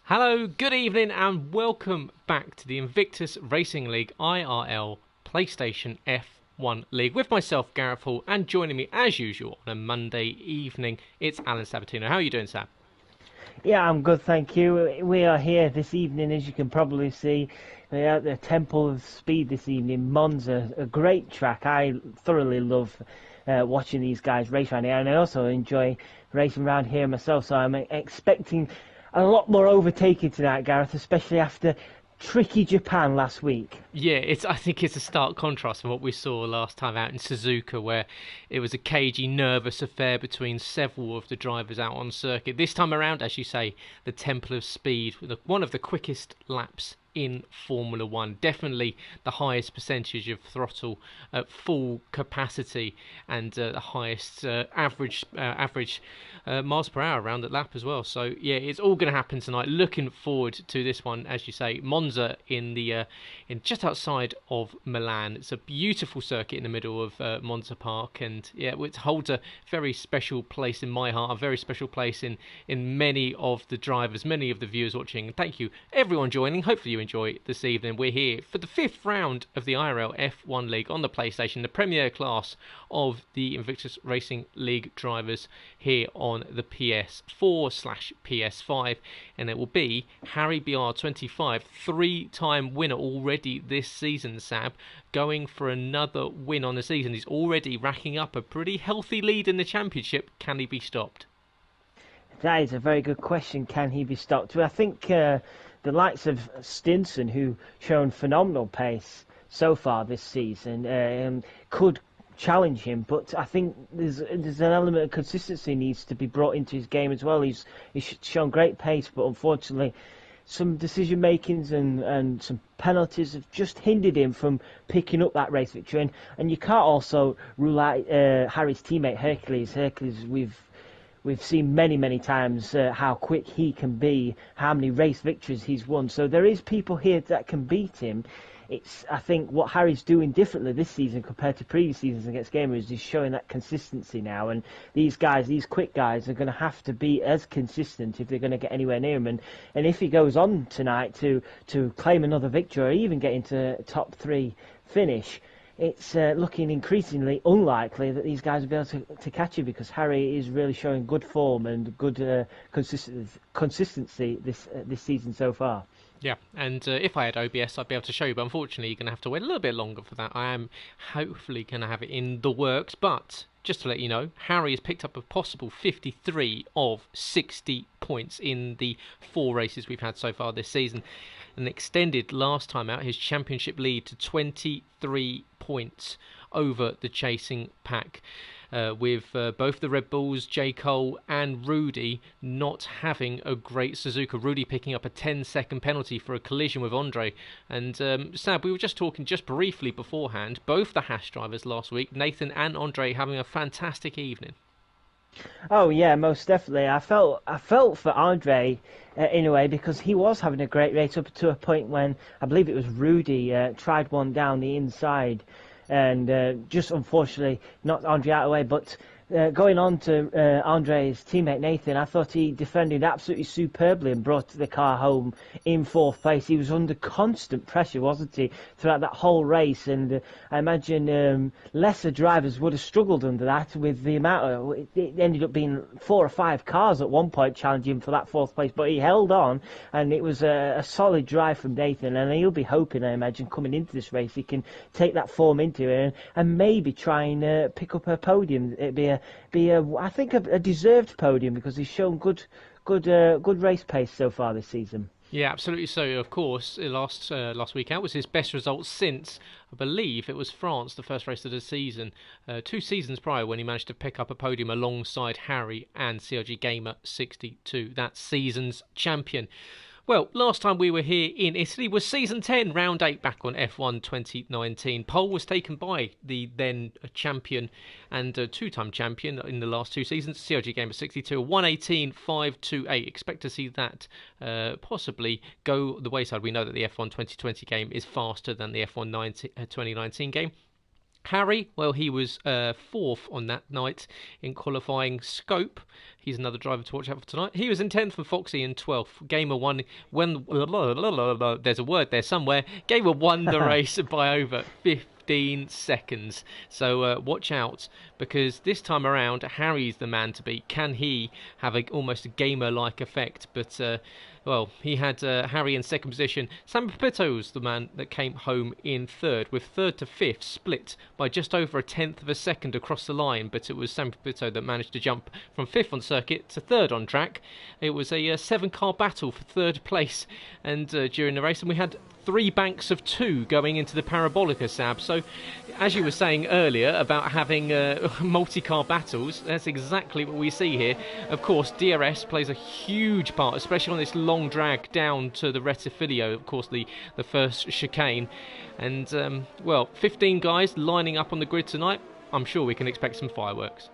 Hello, good evening, and welcome back to the Invictus Racing League IRL PlayStation F1 League with myself, Gareth Hall, and joining me as usual on a Monday evening, it's Alan Sabatino. How are you doing, Sam? Yeah, I'm good, thank you. We are here this evening, as you can probably see. We're at the Temple of Speed this evening. Monza, a great track. I thoroughly love watching these guys race around here, and I also enjoy racing around here myself. So I'm expecting a lot more overtaking tonight, Gareth, especially after tricky Japan last week. Yeah, I think it's a stark contrast from what we saw last time out in Suzuka, where it was a cagey, nervous affair between several of the drivers out on circuit. This time around, as you say, the Temple of Speed, one of the quickest laps in Formula One. Definitely the highest percentage of throttle at full capacity, and the highest average miles per hour around the lap as well. So yeah, it's all going to happen tonight. Looking forward to this one, as you say. Monza in just outside of Milan. It's a beautiful circuit in the middle of Monza Park, and yeah, it holds a very special place in my heart, a very special place in many of the drivers, many of the viewers watching. Thank you everyone joining. Hopefully you enjoy this evening. We're here for the fifth round of the IRL F1 League on the PlayStation, the premier class of the Invictus Racing League drivers here on the PS4/PS5, and it will be Harry BR25, three-time winner already this season, Sab, going for another win on the season. He's already racking up a pretty healthy lead in the championship. Can he be stopped? That is a very good question. Can he be stopped? Well, I think the likes of Stinson, who shown phenomenal pace so far this season, could challenge him. But I think there's an element of consistency needs to be brought into his game as well. He's shown great pace, but unfortunately, some decision makings and some penalties have just hindered him from picking up that race victory. And you can't also rule out Harry's teammate Hercules. We've seen many times how quick he can be, how many race victories he's won. So there is people here that can beat him. It's, I think, what Harry's doing differently this season compared to previous seasons against gamers is showing that consistency now. And these guys, these quick guys, are going to have to be as consistent if they're going to get anywhere near him. And if he goes on tonight to claim another victory or even get into top three finish, it's looking increasingly unlikely that these guys will be able to catch him, because Harry is really showing good form and good consistency this season so far. Yeah, and if I had OBS, I'd be able to show you, but unfortunately, you're going to have to wait a little bit longer for that. I am hopefully going to have it in the works, but just to let you know, Harry has picked up a possible 53 of 60 points in the 4 races we've had so far this season, and extended last time out his championship lead to 23 points over the chasing pack. With both the Red Bulls, JCol and Rudy not having a great Suzuka. Rudy picking up a 10-second penalty for a collision with Andre. And Sab, we were just talking just briefly beforehand, both the Haas drivers last week, Nathan and Andre, having a fantastic evening. Oh yeah, most definitely. I felt for Andre in a way, because he was having a great race up to a point when I believe it was Rudy tried one down the inside, and just unfortunately knocked Andre out of the way. But going on to Andre's teammate Nathan, I thought he defended absolutely superbly and brought the car home in 4th place. He was under constant pressure, wasn't he, throughout that whole race? And I imagine lesser drivers would have struggled under that, with the amount of, it ended up being 4 or 5 cars at one point challenging him for that 4th place, but he held on, and it was a solid drive from Nathan. And he'll be hoping, I imagine, coming into this race, he can take that form into it and maybe try and pick up a podium. It'd be I think a deserved podium, because he's shown good race pace so far this season. Yeah, absolutely. So, of course, last week out was his best result since, I believe, it was France, the first race of the season, 2 seasons prior, when he managed to pick up a podium alongside Harry and CRG Gamer 62, that season's champion. Well, last time we were here in Italy was Season 10, Round 8 back on F1 2019. Pole was taken by the then champion and 2-time champion in the last 2 seasons, CRG Gamer 62, 118.528. Expect to see that possibly go the wayside. We know that the F1 2020 game is faster than the F1 2019 game. Harry, well, he was fourth on that night in qualifying scope. He's another driver to watch out for tonight. He was in 10th and Foxy in 12th. Gamer won when there's a word there somewhere. Gamer won the race by over 15 seconds. So watch out, because this time around Harry's the man to beat. Can he have almost a gamer-like effect? But well, he had Harry in second position. Sam Pepito's the man that came home in third, with third to fifth split by just over a tenth of a second across the line. But it was Sam Pepito that managed to jump from fifth on circuit to third on track. It was a 7-car battle for third place, and during the race, and we had 3 banks of 2 going into the Parabolica, Sab. So, as you were saying earlier about having multi-car battles, that's exactly what we see here. Of course, DRS plays a huge part, especially on this long drag down to the Retifilio, of course, the first chicane. And, well, 15 guys lining up on the grid tonight. I'm sure we can expect some fireworks.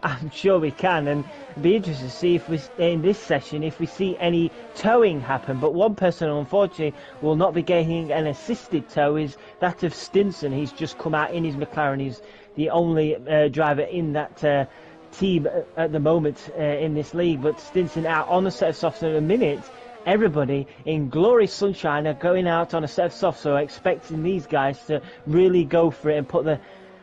I'm sure we can, and it'd be interesting to see if we, in this session, if we see any towing happen. But one person, unfortunately, will not be getting an assisted tow, is that of Stinson. He's just come out in his McLaren. He's the only driver in that team at the moment in this league. But Stinson out on a set of softs in a minute. Everybody in glorious sunshine are going out on a set of softs, so expecting these guys to really go for it and put the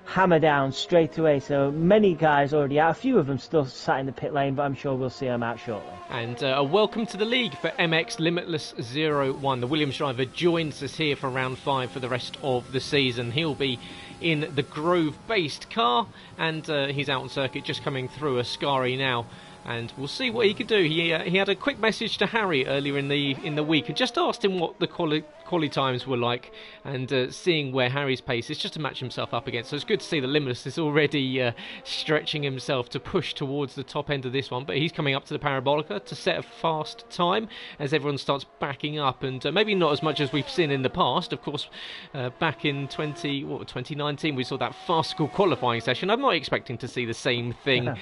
hammer down straight away. So many guys already out, a few of them still sat in the pit lane, but I'm sure we'll see them out shortly. And a welcome to the league for MX Limitless 01. The Williams driver joins us here for round 5 for the rest of the season. He'll be in the Grove based car, and he's out on circuit just coming through Ascari now. And we'll see what he could do. He had a quick message to Harry earlier in the week and just asked him what the quali times were like, and seeing where Harry's pace is just to match himself up against. So it's good to see that Limitless is already stretching himself to push towards the top end of this one. But he's coming up to the Parabolica to set a fast time as everyone starts backing up, and maybe not as much as we've seen in the past. Of course, back in 2019 we saw that fast school qualifying session. I'm not expecting to see the same thing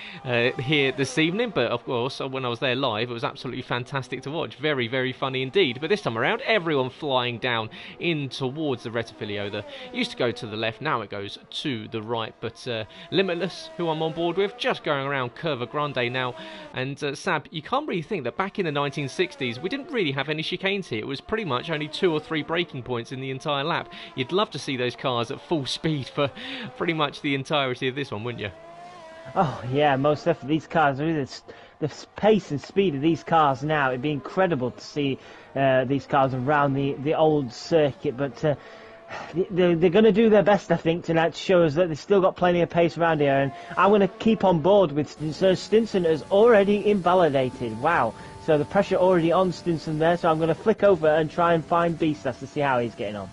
here this evening. But of course, when I was there live, it was absolutely fantastic to watch. Very, very funny indeed. But this time around, everyone flying down in towards the Retifilio. It used to go to the left, now it goes to the right. But Limitless, who I'm on board with, just going around Curva Grande now. And Sab, you can't really think that back in the 1960s, we didn't really have any chicanes here. It was pretty much only 2 or 3 braking points in the entire lap. You'd love to see those cars at full speed for pretty much the entirety of this one, wouldn't you? Oh yeah, most definitely. These cars, the pace and speed of these cars now, it'd be incredible to see these cars around the old circuit. But they're going to do their best, I think, tonight to show us that they've still got plenty of pace around here. And I'm going to keep on board with Stinson. Stinson has already invalidated. Wow. So the pressure already on Stinson there. So I'm going to flick over and try and find Beastas to see how he's getting on.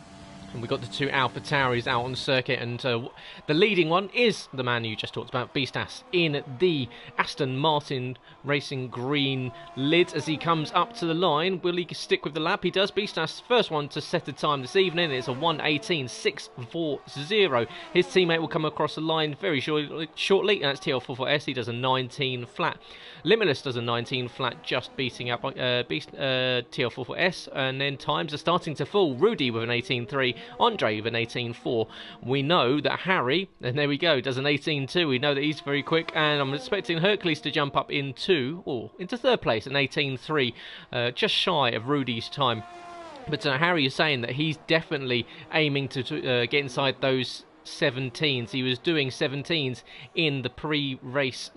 And we've got the 2 Alpha Tauris out on the circuit, and the leading one is the man you just talked about, Beastas, in the Aston Martin Racing Green lid as he comes up to the line. Will he stick with the lap? He does. Beastas, first one to set a time this evening. It's a 1:18.640. His teammate will come across the line very shortly, and that's TL44S. He does a 19 flat. Limitless does a 19 flat, just beating up TL44S, and then times are starting to fall. Rudy with an 18.3. Andre with an 18.4. We know that Harry, and there we go, does an 18.2. We know that he's very quick, and I'm expecting Hercules to jump up into third place, an 18.3, just shy of Rudy's time. But Harry is saying that he's definitely aiming to get inside those 17s. He was doing 17s in the pre-race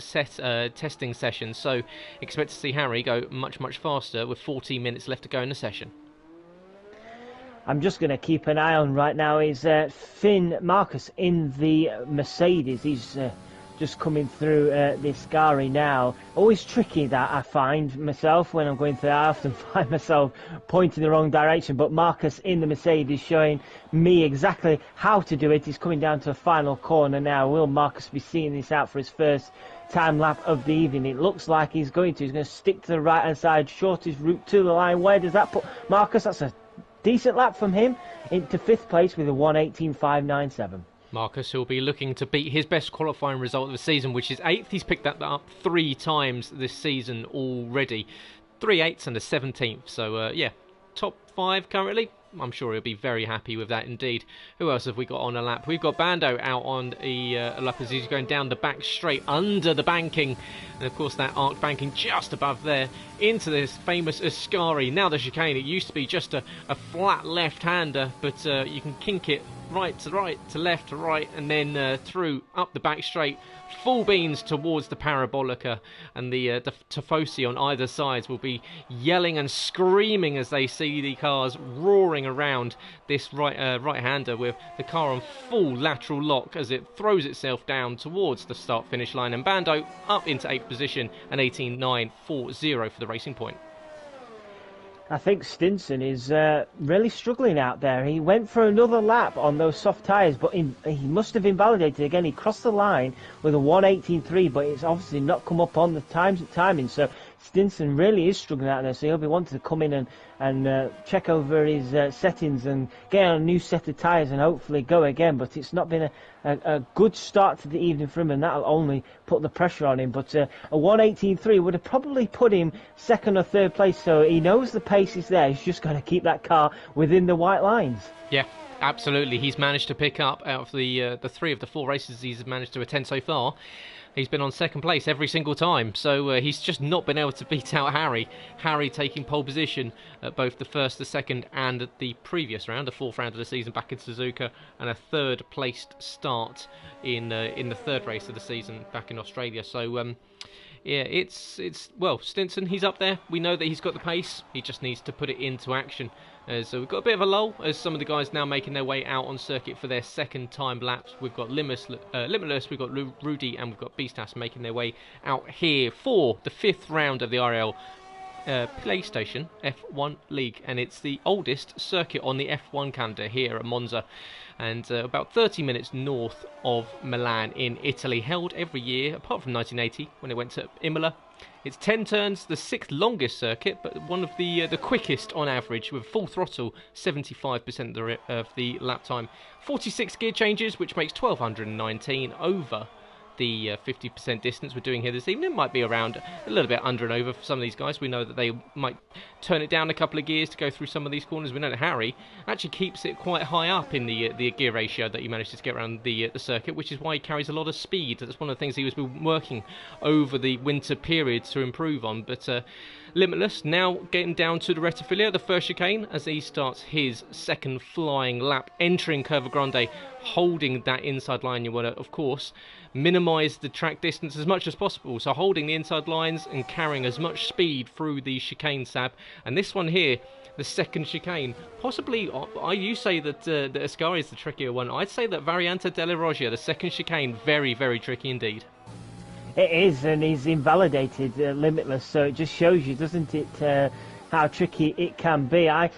testing session, so expect to see Harry go much, much faster with 14 minutes left to go in the session. I'm just going to keep an eye on right now is Finn Marcus in the Mercedes. He's just coming through this Ascari now. Always tricky that I find myself when I'm going through. I often find myself pointing the wrong direction, but Marcus in the Mercedes showing me exactly how to do it. He's coming down to a final corner now. Will Marcus be seeing this out for his first time lap of the evening? It looks like he's going to stick to the right hand side, shortest route to the line. Where does that put Marcus? That's a decent lap from him into 5th place with a 1:18.597. Marcus will be looking to beat his best qualifying result of the season, which is 8th. He's picked that up 3 times this season already. 3 8s and a 17th. So, yeah, top 5 currently. I'm sure he'll be very happy with that indeed. Who else have we got on a lap? We've got Bando out on the lap as he's going down the back straight under the banking, and of course that arc banking just above there into this famous Ascari. Now the chicane, it used to be just a flat left-hander, but you can kink it right to left to right, and then through up the back straight, full beans towards the Parabolica, and the Tifosi on either side will be yelling and screaming as they see the cars roaring around this right-hander with the car on full lateral lock as it throws itself down towards the start-finish line, and Bando up into 8th position and 18.940 for the Racing Point. I think Stinson is really struggling out there. He went for another lap on those soft tyres, but he must have invalidated again. He crossed the line with a 1:18.3, but it's obviously not come up on the timing. So Stinson really is struggling out there. So he'll be wanting to come in and check over his settings and get on a new set of tyres and hopefully go again. But it's not been a good start to the evening for him, and that'll only put the pressure on him. But a 1:18.3 would have probably put him second or third place, so he knows the pace is there. He's just got to keep that car within the white lines. Yeah, absolutely. He's managed to pick up, out of the 3 of the 4 races he's managed to attend so far, he's been on second place every single time, so he's just not been able to beat out Harry. Harry taking pole position at both the first, the second, and the previous round, the 4th round of the season back in Suzuka, and a 3rd placed start in the 3rd race of the season back in Australia. So yeah, it's well, Stinson, he's up there. We know that he's got the pace. He just needs to put it into action. So we've got a bit of a lull as some of the guys now making their way out on circuit for their second time laps. We've got Limitless, we've got Rudy, and we've got Beastas making their way out here for the 5th round of the IRL PlayStation F1 League, and it's the oldest circuit on the F1 calendar here at Monza, and about 30 minutes north of Milan in Italy, held every year apart from 1980 when it went to Imola. It's 10 turns, the 6th longest circuit, but one of the quickest on average, with full throttle 75% of the lap time. 46 gear changes, which makes 1219 over the 50% distance we're doing here this evening. It might be around a little bit under and over for some of these guys. We know that they might turn it down a couple of gears to go through some of these corners. We know that Harry actually keeps it quite high up in the gear ratio that he manages to get around the circuit, which is why he carries a lot of speed. That's one of the things he was working over the winter period to improve on. But Limitless now getting down to the Rettifilia, the first chicane, as he starts his second flying lap, entering Curva Grande, holding that inside line. You want to, of course, minimise the track distance as much as possible, so holding the inside lines and carrying as much speed through the chicane, Sab. And this one here, the second chicane, possibly, you say that the Ascari is the trickier one. I'd say that Variante della Roggia, the second chicane, very, very tricky indeed. It is, and he's invalidated Limitless, so it just shows you, doesn't it, how tricky it can be. I'll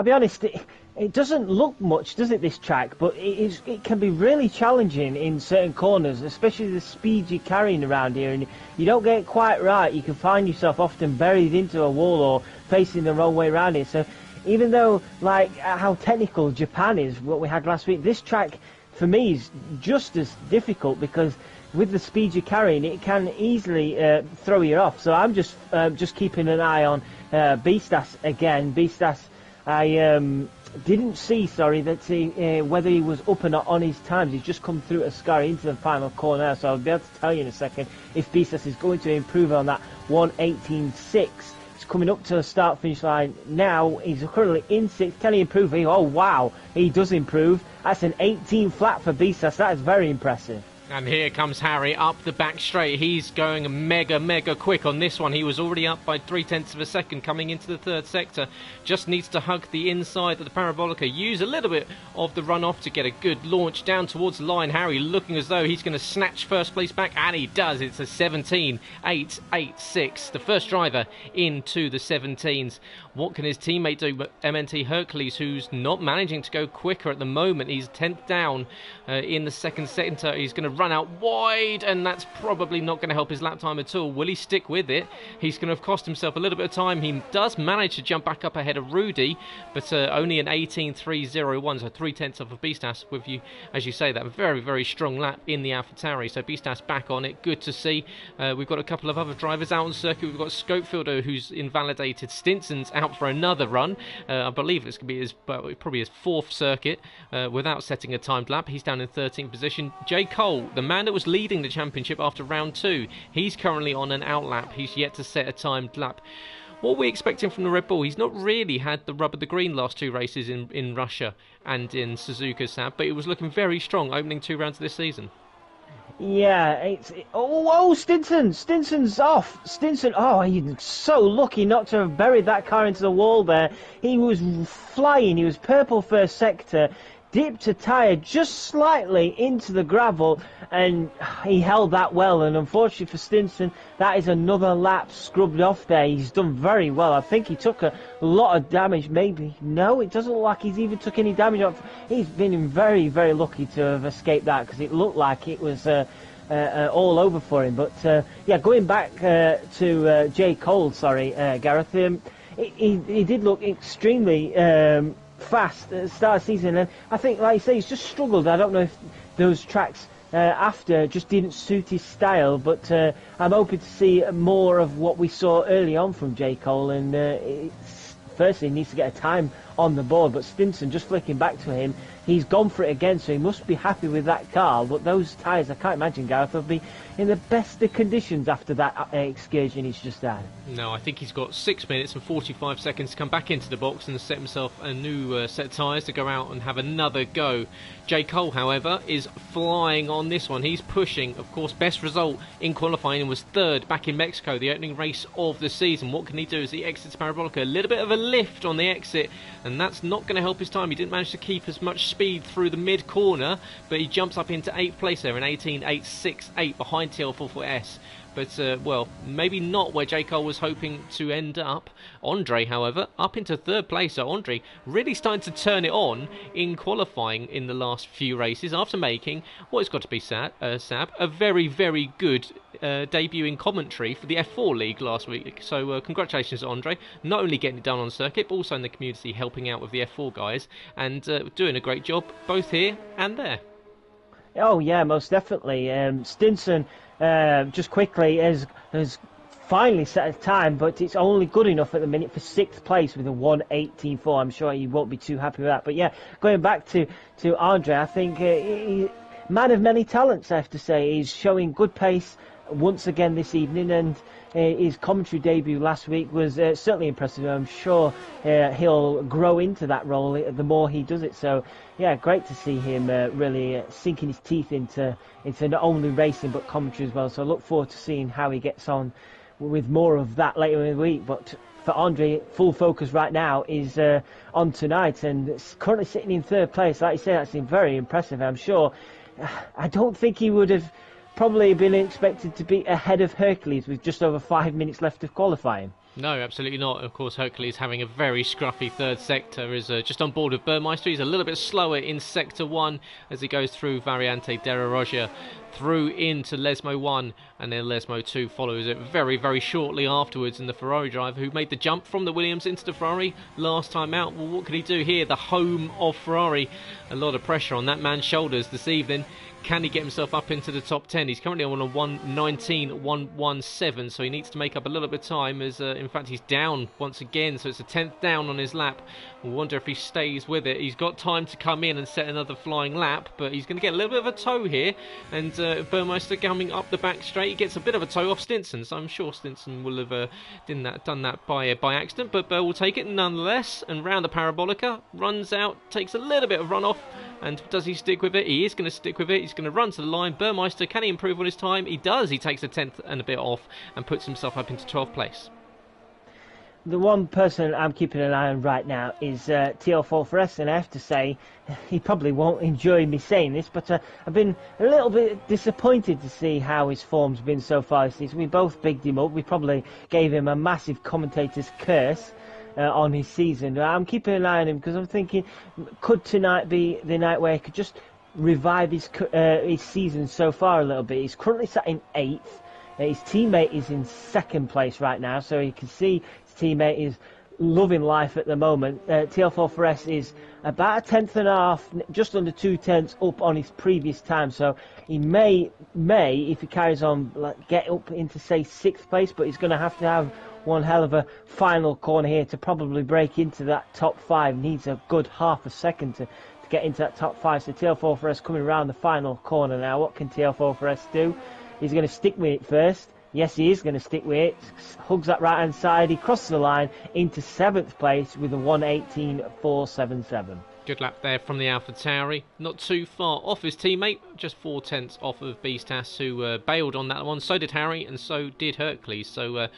be honest, it doesn't look much, does it, this track, but it can be really challenging in certain corners, especially the speed you're carrying around here, and you don't get it quite right, you can find yourself often buried into a wall or facing the wrong way around it. So even though, like, how technical Japan is, what we had last week, this track, for me, is just as difficult, because with the speed you're carrying, it can easily throw you off. So I'm just keeping an eye on Beastas again. Beastas, I didn't see, that whether he was up or not on his times. He's just come through Ascari into the final corner, so I'll be able to tell you in a second if Beastas is going to improve on that 1:18.6. He's coming up to the start-finish line now. He's currently in 6th. Can he improve? Oh, wow, he does improve. That's an 18 flat for Beastas. That is very impressive. And here comes Harry up the back straight. He's going mega quick on this one. He was already up by 0.3 of a second coming into the 3rd sector. Just needs to hug the inside of the Parabolica. Use a little bit of the runoff to get a good launch down towards the line. Harry looking as though he's going to snatch first place back, and he does. It's a 17.886. The first driver into the 17s. What can his teammate do? But MNT Hercules, who's not managing to go quicker at the moment. He's 10th down in the 2nd sector. He's going to run out wide, and that's probably not going to help his lap time at all. Will he stick with it? He's going to have cost himself a little bit of time. He does manage to jump back up ahead of Rudy, but only an 18.301, so 3/10 of a Beastas with you, as you say, that very, very strong lap in the AlphaTauri. So Beastas back on it, good to see. We've got a couple of other drivers out on circuit. We've got Scopefielder, who's invalidated. Stinson's out for another run. I believe it's going to be probably his 4th circuit without setting a timed lap. He's down in 13th position. JCol, the man that was leading the championship after round 2, he's currently on an out lap. He's yet to set a timed lap. What are we expecting from the Red Bull? He's not really had the rub of the green last 2 races in Russia and in Suzuka, Sab, but it was looking very strong opening 2 rounds of this season. Yeah, Stinson's off. Stinson, he's so lucky not to have buried that car into the wall there. He was flying, he was purple first sector, dipped a tyre just slightly into the gravel, and he held that well. And unfortunately for Stinson, that is another lap scrubbed off there. He's done very well. I think he took a lot of damage. Maybe no, it doesn't look like he's even took any damage off. He's been very, very lucky to have escaped that, because it looked like it was all over for him. But yeah, going back to JCol, Gareth, he did look extremely fast at the start of the season, and I think, like you say, he's just struggled. I don't know if those tracks after just didn't suit his style, but I'm hoping to see more of what we saw early on from JCol, and firstly he needs to get a time on the board. But Stinson, just flicking back to him, he's gone for it again, so he must be happy with that car. But those tyres, I can't imagine, Gareth, will be in the best of conditions after that excursion he's just had. No, I think he's got 6 minutes and 45 seconds to come back into the box and set himself a new set of tyres to go out and have another go. JCol, however, is flying on this one. He's pushing. Of course, best result in qualifying was 3rd back in Mexico, the opening race of the season. What can he do as he exits Parabolica? A little bit of a lift on the exit, and that's not going to help his time. He didn't manage to keep as much speed through the mid-corner, but he jumps up into 8th place there, an 18.868 behind TL44S. But, well, maybe not where JCol was hoping to end up. Andre, however, up into 3rd place. So Andre really starting to turn it on in qualifying in the last few races after making what has got to be Sab, a very, very good debut in commentary for the F4 League last week. So congratulations to Andre, not only getting it done on circuit, but also in the community helping out with the F4 guys, and doing a great job both here and there. Oh yeah, most definitely. Stinson, just quickly, has finally set a time, but it's only good enough at the minute for 6th place with a 1:18.4. I'm sure he won't be too happy with that. But yeah, going back to Andre, I think man of many talents, I have to say. He's showing good pace once again this evening, and his commentary debut last week was certainly impressive. I'm sure he'll grow into that role the more he does it. So yeah, great to see him really sinking his teeth into not only racing but commentary as well. So I look forward to seeing how he gets on with more of that later in the week. But for Andre, full focus right now is on tonight, and currently sitting in 3rd place. Like you say, that's very impressive. I'm sure, I don't think he would have probably been expected to be ahead of Hercules with just over 5 minutes left of qualifying. No, absolutely not. Of course, Hercules having a very scruffy 3rd sector is just on board with Burmeister. He's a little bit slower in Sector 1 as he goes through Variante Dera Roja, through into Lesmo 1, and then Lesmo 2 follows it very, very shortly afterwards. And the Ferrari driver who made the jump from the Williams into the Ferrari last time out, well, what can he do here? The home of Ferrari. A lot of pressure on that man's shoulders this evening. Can he get himself up into the top 10? He's currently on a 1:19.117, so he needs to make up a little bit of time, as in fact he's down once again, so it's a 10th down on his lap. We'll wonder if he stays with it. He's got time to come in and set another flying lap, but he's going to get a little bit of a tow here, and Burmeister coming up the back straight. He gets a bit of a tow off Stinson, so I'm sure Stinson will have done that by accident, but Burr will take it nonetheless, and round the Parabolica, runs out, takes a little bit of runoff, and does he stick with it? He is going to stick with it. He's going to run to the line. Burmeister, can he improve on his time? He does. He takes a 10th and a bit off and puts himself up into 12th place. The one person I'm keeping an eye on right now is TL44S, and I have to say, he probably won't enjoy me saying this, but I've been a little bit disappointed to see how his form's been so far this season. We both bigged him up. We probably gave him a massive commentator's curse on his season. I'm keeping an eye on him because I'm thinking, could tonight be the night where he could just revive his season so far a little bit. He's currently sat in 8th. His teammate is in 2nd place right now, so you can see his teammate is loving life at the moment. TL4FS is about a tenth and a half, just under 2/10 up on his previous time, so he may, if he carries on, get up into, say, 6th place, but he's going to have one hell of a final corner here to probably break into that top 5. Needs a good half a second to get into that top 5. So TL4FS coming around the final corner now. What can TL4FS do? He's going to stick with it first. Yes, he is going to stick with it. Hugs that right-hand side. He crosses the line into 7th place with a 1:18.477. Good lap there from the AlphaTauri. Not too far off his teammate, just 4/10 off of Beastas, who bailed on that one. So did Harry, and so did Hercules. So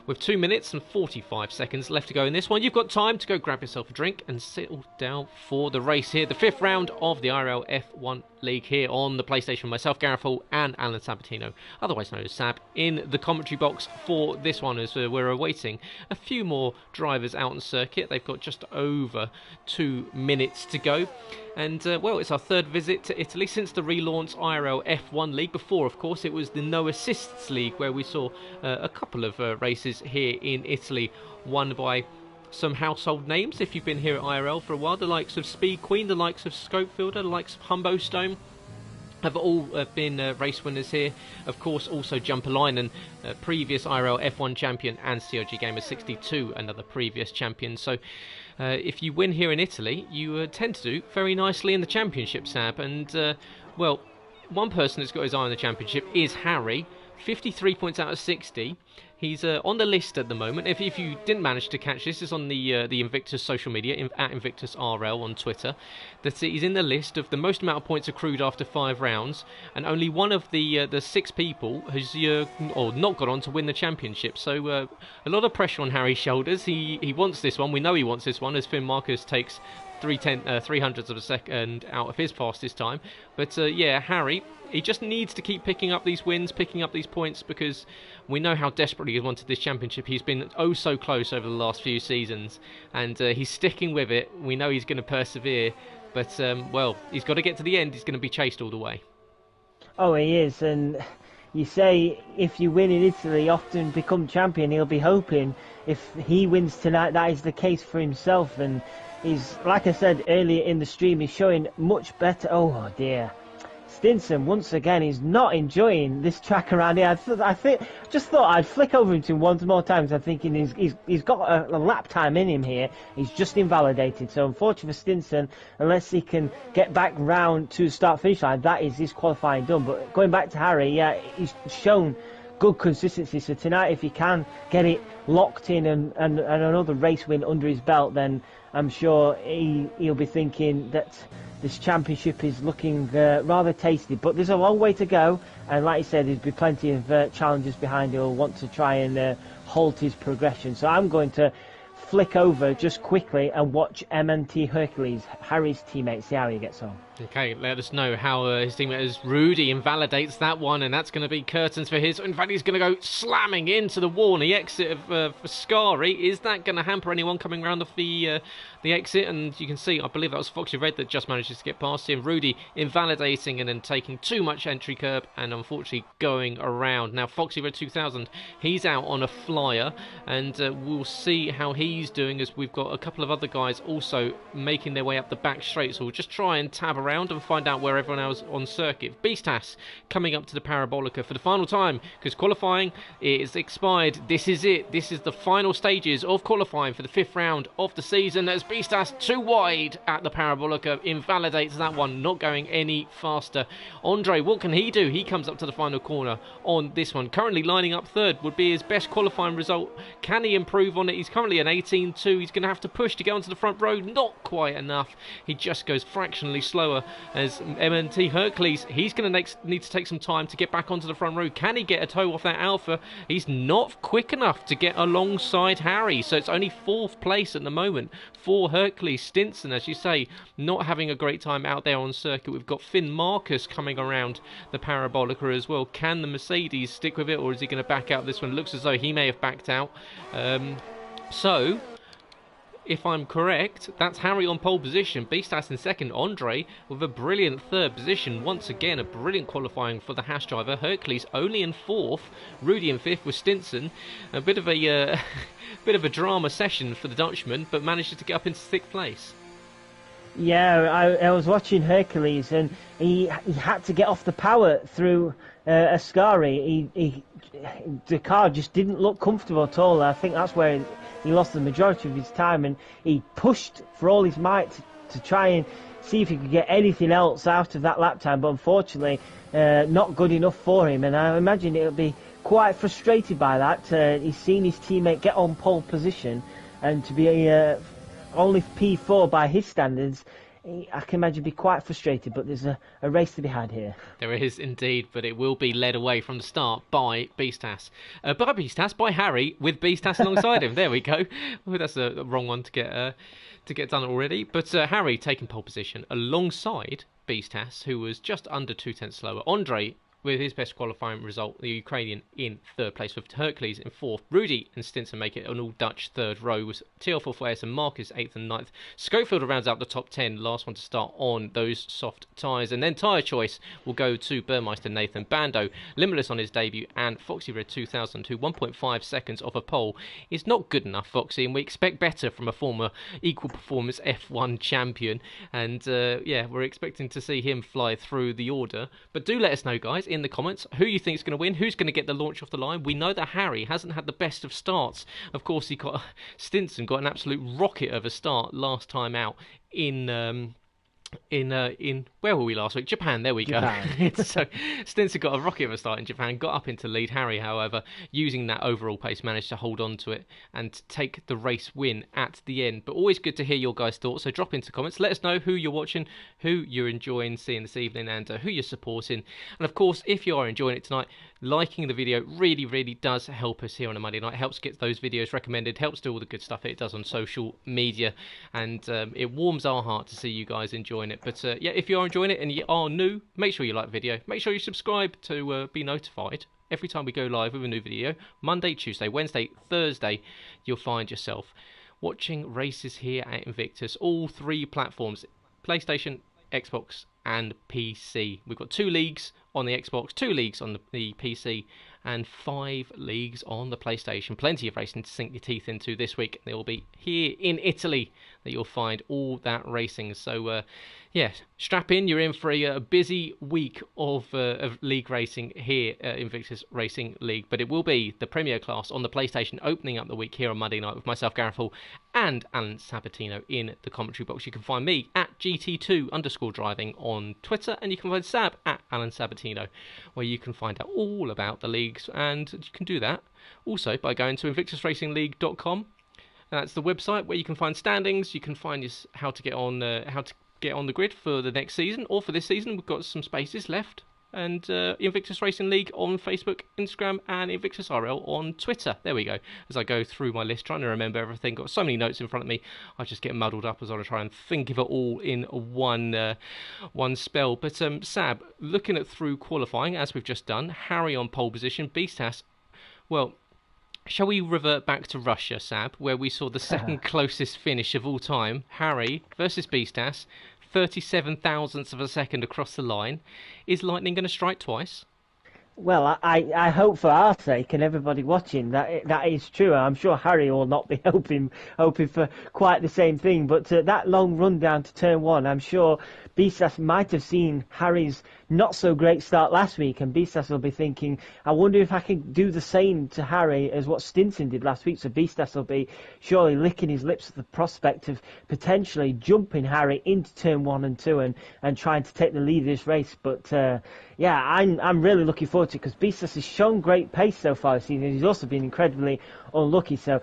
with 2 minutes and 45 seconds left to go in this one, you've got time to go grab yourself a drink and settle down for the race here. The 5th round of the IRL F1 League here on the PlayStation. Myself, Gareth Hall, and Alan Sabatino, otherwise known as Sab, in the commentary box for this one, as we're awaiting a few more drivers out on circuit. They've got just over 2 minutes to go. And, well, it's our 3rd visit to Italy since the relaunched IRL F1 League. Before, of course, it was the No Assists League, where we saw a couple of races here in Italy, won by some household names if you've been here at IRL for a while. The likes of Speed Queen, the likes of Scopefielder, the likes of Humbo Stone have all been race winners here. Of course, also Jumperline, previous IRL F1 champion, and COG Gamer 62, another previous champion. So if you win here in Italy, you tend to do very nicely in the championship, Sab. And, well, one person that's got his eye on the championship is Harry. 53 points out of 60. He's on the list at the moment. If you didn't manage to catch this, it's on the Invictus social media, at Invictus RL on Twitter, that he's in the list of the most amount of points accrued after 5 rounds, and only one of the 6 people has not got on to win the championship. So a lot of pressure on Harry's shoulders. He wants this one. We know he wants this one, as Finn Marcus takes 3/100ths of a second out of his fastest time. But yeah, Harry, he just needs to keep picking up these wins, picking up these points, because we know how desperately he wanted this championship. He's been oh so close over the last few seasons, and he's sticking with it. We know he's going to persevere, but well, he's got to get to the end. He's going to be chased all the way. Oh, he is, and you say if you win in Italy, often become champion. He'll be hoping if he wins tonight, that is the case for himself. And he's, like I said earlier in the stream, he's showing much better. Oh dear. Stinson, once again, he's not enjoying this track around here. I just thought I'd flick over him to him one more time, because I'm thinking he's got a lap time in him here. He's just invalidated. So unfortunately for Stinson, unless he can get back round to the start-finish line, that is his qualifying done. But going back to Harry, yeah, he's shown good consistency. So tonight, if he can get it locked in and another race win under his belt, then I'm sure he'll be thinking that this championship is looking rather tasty. But there's a long way to go, and like you said, there'll be plenty of challenges behind who'll want to try and halt his progression. So I'm going to flick over just quickly and watch MNT Hercules, Harry's teammate, see how he gets on. Okay, let us know how his teammate is. Rudy invalidates that one, and that's going to be curtains for his. In fact, he's going to go slamming into the wall. And the exit of Foscari, is that going to hamper anyone coming around the exit? And you can see, I believe that was Foxy Red that just manages to get past him. Rudy invalidating and then taking too much entry curb and unfortunately going around. Now, Foxy Red 2000, he's out on a flyer, and we'll see how he's doing, as we've got a couple of other guys also making their way up the back straight. So we'll just try and tab around and find out where everyone else on circuit. Beastas coming up to the Parabolica for the final time, because qualifying is expired. This is it. This is the final stages of qualifying for the 5th round of the season, as Beastas too wide at the Parabolica invalidates that one, not going any faster. Andre, what can he do? He comes up to the final corner on this one, currently lining up 3rd, would be his best qualifying result. Can he improve on it? He's currently an 18.2. He's going to have to push to get onto the front row. Not quite enough. He just goes fractionally slower, as MNT Hercules, he's going to need to take some time to get back onto the front row. Can he get a toe off that Alpha? He's not quick enough to get alongside Harry, so it's only 4th place at the moment for Hercules. Stinson, as you say, not having a great time out there on circuit. We've got Finn Marcus coming around the Parabolica as well. Can the Mercedes stick with it, or is he going to back out this one? Looks as though he may have backed out. So if I'm correct, that's Harry on pole position, Beastas in second, Andre with a brilliant third position. Once again, a brilliant qualifying for the Haas driver. Hercules only in fourth, Rudy in fifth with Stinson. A bit of a bit of a drama session for the Dutchman, but manages to get up into sixth place. Yeah, I was watching Hercules, and he had to get off the power through Ascari. The car just didn't look comfortable at all. I think that's where he lost the majority of his time, and he pushed for all his might to try and see if he could get anything else out of that lap time, but unfortunately not good enough for him, and I imagine he'll be quite frustrated by that. He's seen his teammate get on pole position, and to be only P4 by his standards, I can imagine be quite frustrated, but there's a race to be had here. There is indeed, but it will be led away from the start by Beastas. By Harry, with Beastas alongside him. There we go. Well, that's a wrong one to get done already. But Harry taking pole position alongside Beastas, who was just under 2/10 slower. Andre with his best qualifying result, the Ukrainian in third place, with Hercules in fourth. Rudy and Stinson make it an all-Dutch third row, with TL4 Flares and Marcus eighth and ninth. Schofield rounds out the top 10, last one to start on those soft tyres. And then tyre choice will go to Burmeister Nathan Bando, limitless on his debut, and Foxy Red 2000, who 1.5 seconds off a pole is not good enough, Foxy, and we expect better from a former equal performance F1 champion. And yeah, we're expecting to see him fly through the order. But do let us know, guys, in the comments who you think is going to win, who's going to get the launch off the line. We know that Harry hasn't had the best of starts. Of course, Stinson got an absolute rocket of a start last time out in where were we last week? Japan. There we go. So Stinson got a rocket of a start in Japan, got up into lead. Harry, however, using that overall pace, managed to hold on to it and take the race win at the end. But always good to hear your guys' thoughts, so drop into comments, let us know who you're watching, who you're enjoying seeing this evening, and who you're supporting. And of course, if you are enjoying it tonight, liking the video really does help us here on a Monday night. It helps get those videos recommended, helps do all the good stuff it does on social media, and it warms our heart to see you guys enjoying it. But yeah, if you are enjoying it and you are new, make sure you like the video, make sure you subscribe to be notified every time we go live with a new video. Monday, Tuesday, Wednesday, Thursday, you'll find yourself watching races here at Invictus, all three platforms: PlayStation, Xbox and PC. We've got 2 leagues on the Xbox, 2 leagues on the PC, and 5 leagues on the PlayStation. Plenty of racing to sink your teeth into this week. They will be here in Italy that you'll find all that racing. So yeah, strap in. You're in for a busy week of league racing here at Invictus Racing League. But it will be the Premier Class on the PlayStation opening up the week here on Monday night with myself, Gareth Hall, and Alan Sabatino in the commentary box. You can find me at GT2_driving on Twitter, and you can find Sab at Alan Sabatino, where you can find out all about the leagues, and you can do that also by going to invictusracingleague.com. That's the website where you can find standings. You can find how to get on the grid for the next season, or for this season. We've got some spaces left. And Invictus Racing League on Facebook, Instagram, and Invictus RL on Twitter. There we go. As I go through my list, trying to remember everything, got so many notes in front of me, I just get muddled up as I try and think of it all in one spell. But Sab, looking at through qualifying, as we've just done, Harry on pole position, Beastas, well, shall we revert back to Russia, Sab, where we saw the second closest finish of all time, Harry versus Beastas, 37 thousandths of a second across the line. Is lightning going to strike twice? Well, I hope for our sake and everybody watching that is true. I'm sure Harry will not be hoping for quite the same thing. But that long run down to turn one, I'm sure Beastas might have seen Harry's not so great start last week, and Beastas will be thinking, I wonder if I can do the same to Harry as what Stinson did last week. So Beastas will be surely licking his lips at the prospect of potentially jumping Harry into turn 1 and 2 and trying to take the lead of this race. But yeah, I'm really looking forward to it, because Beastas has shown great pace so far this season. He's also been incredibly unlucky. So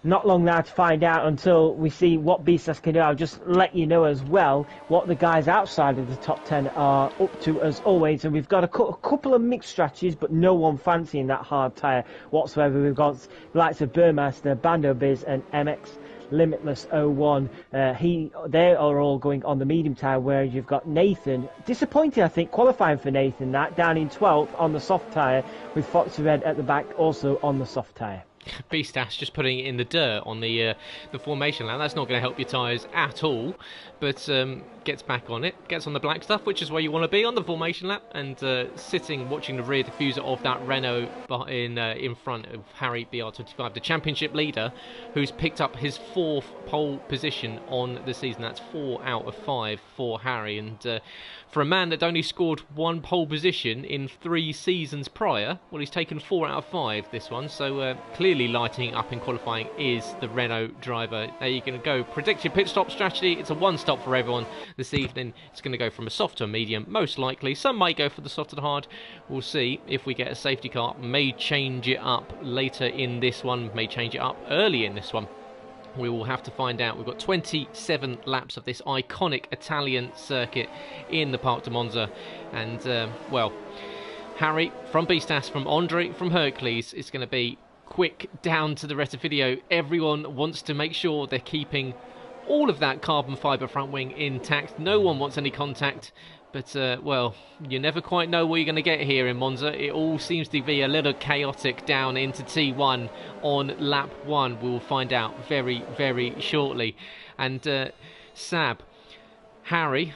not long now to find out until we see what Beastas can do. I'll just let you know as well what the guys outside of the top 10 are up to as always. And we've got a couple of mixed strategies, but no one fancying that hard tyre whatsoever. We've got the likes of Burmeister, Bando Biz and MX Limitless 01. They are all going on the medium tyre, where you've got Nathan, disappointing I think qualifying for Nathan, that down in 12th on the soft tyre, with Foxy Red at the back also on the soft tyre. Beastas just putting it in the dirt on the formation lap. That's not going to help your tyres at all, but gets back on it, gets on the black stuff, which is where you want to be on the formation lap, and sitting watching the rear diffuser of that Renault in front of Harry BR25, the championship leader, who's picked up his 4th pole position on the season. That's 4 out of 5 for Harry, and for a man that only scored 1 pole position in 3 seasons prior, well, he's taken 4 out of 5 this one, so clearly lighting up in qualifying is the Renault driver. There you can go. Predicted pit stop strategy, it's a 1 stop for everyone this evening. It's going to go from a soft to a medium, most likely. Some might go for the soft to the hard. We'll see if we get a safety car. May change it up later in this one, may change it up early in this one. We will have to find out. We've got 27 laps of this iconic Italian circuit in the Parc de Monza. And, well, Harry from Beastas, from Andre, from Hercules, it's going to be quick down to the rest of the video. Everyone wants to make sure they're keeping all of that carbon fibre front wing intact. No one wants any contact. But, well, you never quite know what you're going to get here in Monza. It all seems to be a little chaotic down into T1 on lap 1. We will find out very, very shortly. And Sab, Harry,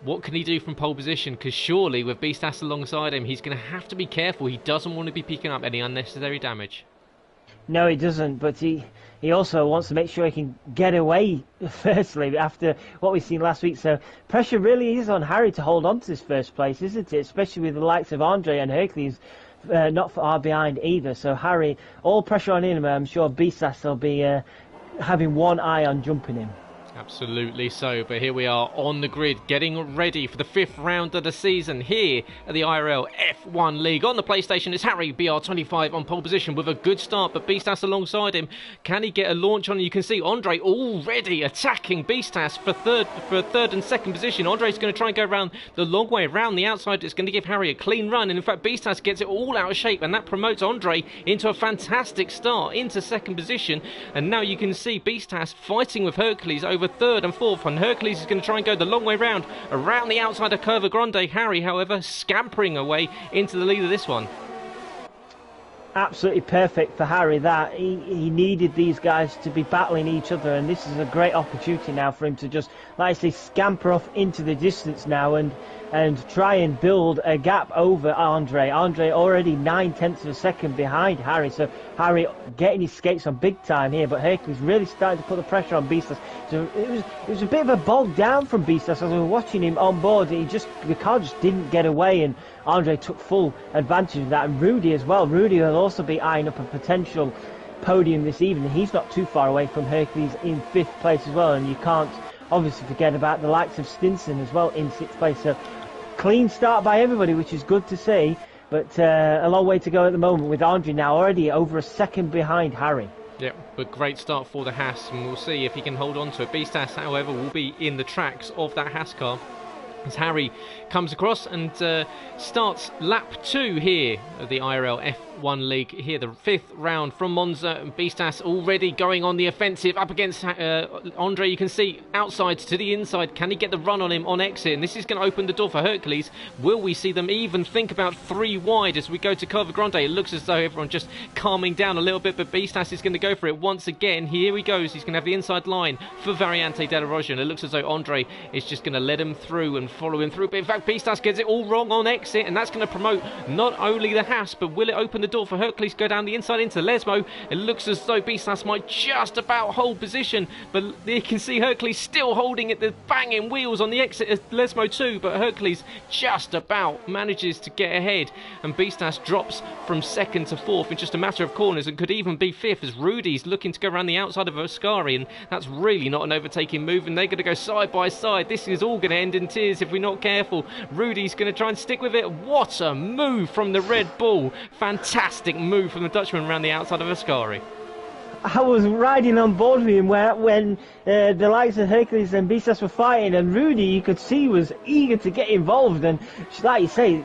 what can he do from pole position? Because surely with Beastas alongside him, he's going to have to be careful. He doesn't want to be picking up any unnecessary damage. No, he doesn't, but he also wants to make sure he can get away, firstly, after what we've seen last week. So pressure really is on Harry to hold on to this first place, isn't it? Especially with the likes of Andre and Hercules not far behind either. So Harry, all pressure on him. I'm sure Beastas will be having one eye on jumping him. Absolutely so, but here we are on the grid getting ready for the 5th round of the season here at the IRL F1 League. On the PlayStation is Harry BR25 on pole position with a good start, but Beastas alongside him. Can he get a launch on? You can see Andre already attacking Beastas for third and second position. Andre's going to try and go around the long way around the outside. It's going to give Harry a clean run, and in fact Beastas gets it all out of shape, and that promotes Andre into a fantastic start into second position. And now you can see Beastas fighting with Hercules over third and fourth, and Hercules is going to try and go the long way round around the outside of Curva Grande. Harry, however, scampering away into the lead of this one. Absolutely perfect for Harry that. He needed these guys to be battling each other, and this is a great opportunity now for him to just, like I say, scamper off into the distance now and try and build a gap over Andre. Andre already 9/10 of a second behind Harry, so Harry getting his skates on big time here, but Hercules really starting to put the pressure on Beastas. So it was a bit of a bog down from Beastas as we were watching him on board. The car just didn't get away, and Andre took full advantage of that, and Rudy as well. Rudy will also be eyeing up a potential podium this evening. He's not too far away from Hercules in 5th place as well, and you can't obviously forget about the likes of Stinson as well in 6th place. So clean start by everybody, which is good to see, but a long way to go at the moment with Andre now already over a second behind Harry. Yeah, but great start for the Haas, and we'll see if he can hold on to it. Beastas, however, will be in the tracks of that Haas car as Harry comes across and starts lap 2 here of the IRL F1 League. Here, the 5th round from Monza, and Beastas already going on the offensive up against Andre. You can see outside to the inside. Can he get the run on him on exit? And this is going to open the door for Hercules. Will we see them even think about 3 wide as we go to Curva Grande? It looks as though everyone just calming down a little bit, but Beastas is going to go for it once again. Here he goes. He's going to have the inside line for Variante Della Roja, and it looks as though Andre is just going to let him through and follow him through. But in fact, Beastas gets it all wrong on exit, and that's going to promote not only the Haas, but will it open the door for Hercules to go down the inside into Lesmo? It looks as though Beastas might just about hold position, but you can see Hercules still holding it, the banging wheels on the exit of Lesmo too, but Hercules just about manages to get ahead, and Beastas drops from 2nd to 4th in just a matter of corners and could even be 5th as Rudy's looking to go around the outside of Oscari, and that's really not an overtaking move, and they're going to go side by side. This is all going to end in tears if we're not careful. Rudy's going to try and stick with it. What a move from the Red Bull. Fantastic move from the Dutchman around the outside of Ascari. I was riding on board with him when the likes of Hercules and Beastas were fighting, and Rudy, you could see, was eager to get involved, and like you say,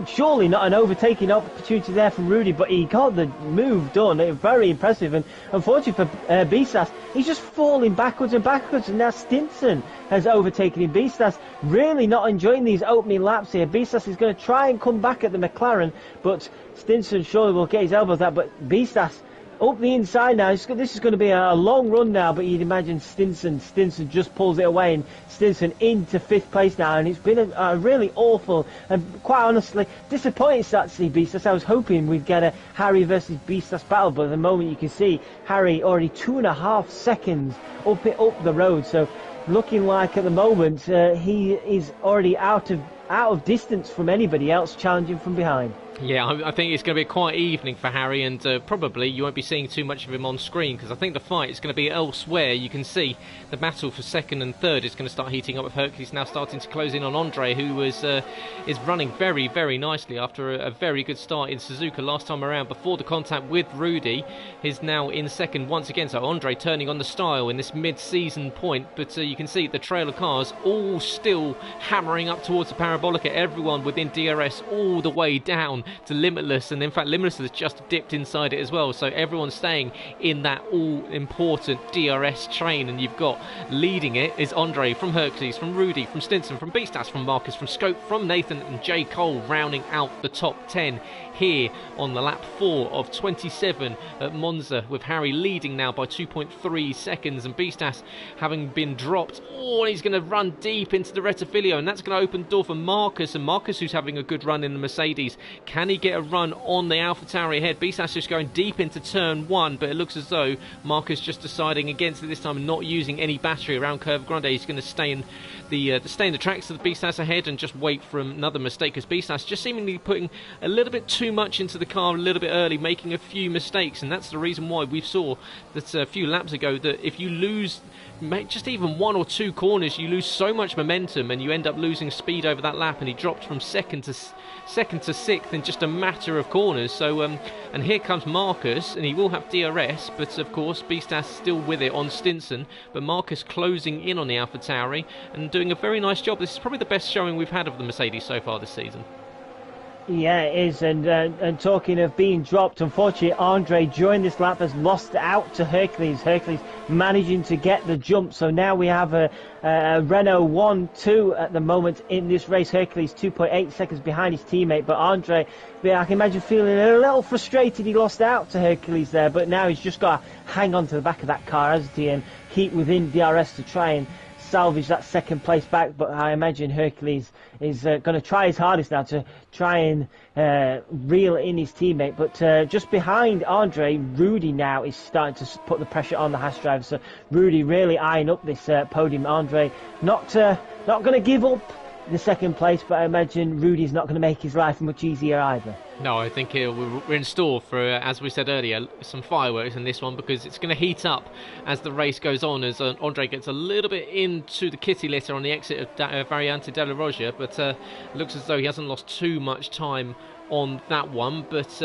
surely not an overtaking opportunity there for Rudy, but he got the move done. It was very impressive, and unfortunately for Beastas, he's just falling backwards and backwards, and now Stinson has overtaken him. Beastas really not enjoying these opening laps here. Beastas is going to try and come back at the McLaren, but Stinson surely will get his elbows out, but Beastas up the inside now. This is going to be a long run now, but you'd imagine Stinson just pulls it away, and Stinson into 5th place now, and it's been a really awful and quite honestly disappointing start to see Beastas. I was hoping we'd get a Harry versus Beastas battle, but at the moment you can see Harry already 2.5 seconds up the road, so looking like at the moment he is already out of distance from anybody else challenging from behind. Yeah, I think it's going to be a quiet evening for Harry, and probably you won't be seeing too much of him on screen, because I think the fight is going to be elsewhere. You can see the battle for 2nd and 3rd is going to start heating up, with Hercules now starting to close in on Andre, who is running very, very nicely after a very good start in Suzuka last time around. Before the contact with Rudy, he's now in 2nd once again, so Andre turning on the style in this mid-season point, but you can see the trail of cars all still hammering up towards the Parabolica, everyone within DRS all the way down to Limitless, and in fact Limitless has just dipped inside it as well, so everyone's staying in that all-important DRS train, and you've got leading it is Andre from Hercules, from Rudy, from Stinson, from Beastas, from Marcus, from Scope, from Nathan, and JCol rounding out the top 10 here on the lap 4 of 27 at Monza, with Harry leading now by 2.3 seconds, and Beastas having been dropped. Oh, he's going to run deep into the Rettifilio, and that's going to open the door for Marcus, and Marcus, who's having a good run in the Mercedes, can he get a run on the AlphaTauri ahead? Beastas just going deep into turn 1, but it looks as though Marcus just deciding against it this time and not using any battery around Curve Grande. He's going to stay in the tracks of the Beastas ahead and just wait for another mistake, because Beastas just seemingly putting a little bit too much into the car a little bit early, making a few mistakes, and that's the reason why we saw that a few laps ago that if you lose just even 1 or 2 corners, you lose so much momentum and you end up losing speed over that lap, and he dropped from 2nd to 6th in just a matter of corners. So and here comes Marcus, and he will have DRS, but of course Beastas still with it on Stinson, but Marcus closing in on the AlphaTauri and doing a very nice job. This is probably the best showing we've had of the Mercedes so far this season. Yeah, it is, and talking of being dropped, unfortunately Andre during this lap has lost out to Hercules. Hercules managing to get the jump, so now we have a Renault 1-2 at the moment in this race. Hercules 2.8 seconds behind his teammate, but Andre, I can imagine feeling a little frustrated he lost out to Hercules there, but now he's just got to hang on to the back of that car, hasn't he, and keep within DRS to try and salvage that 2nd place back. But I imagine Hercules is going to try his hardest now to try and reel in his teammate, but just behind Andre, Rudy now is starting to put the pressure on the Haas driver, so Rudy really eyeing up this podium. Andre not going to give up the 2nd place, but I imagine Rudy's not going to make his life much easier either. No, I think we're in store for, as we said earlier, some fireworks in this one, because it's going to heat up as the race goes on, as Andre gets a little bit into the kitty litter on the exit of Variante della Roggia, but looks as though he hasn't lost too much time on that one, but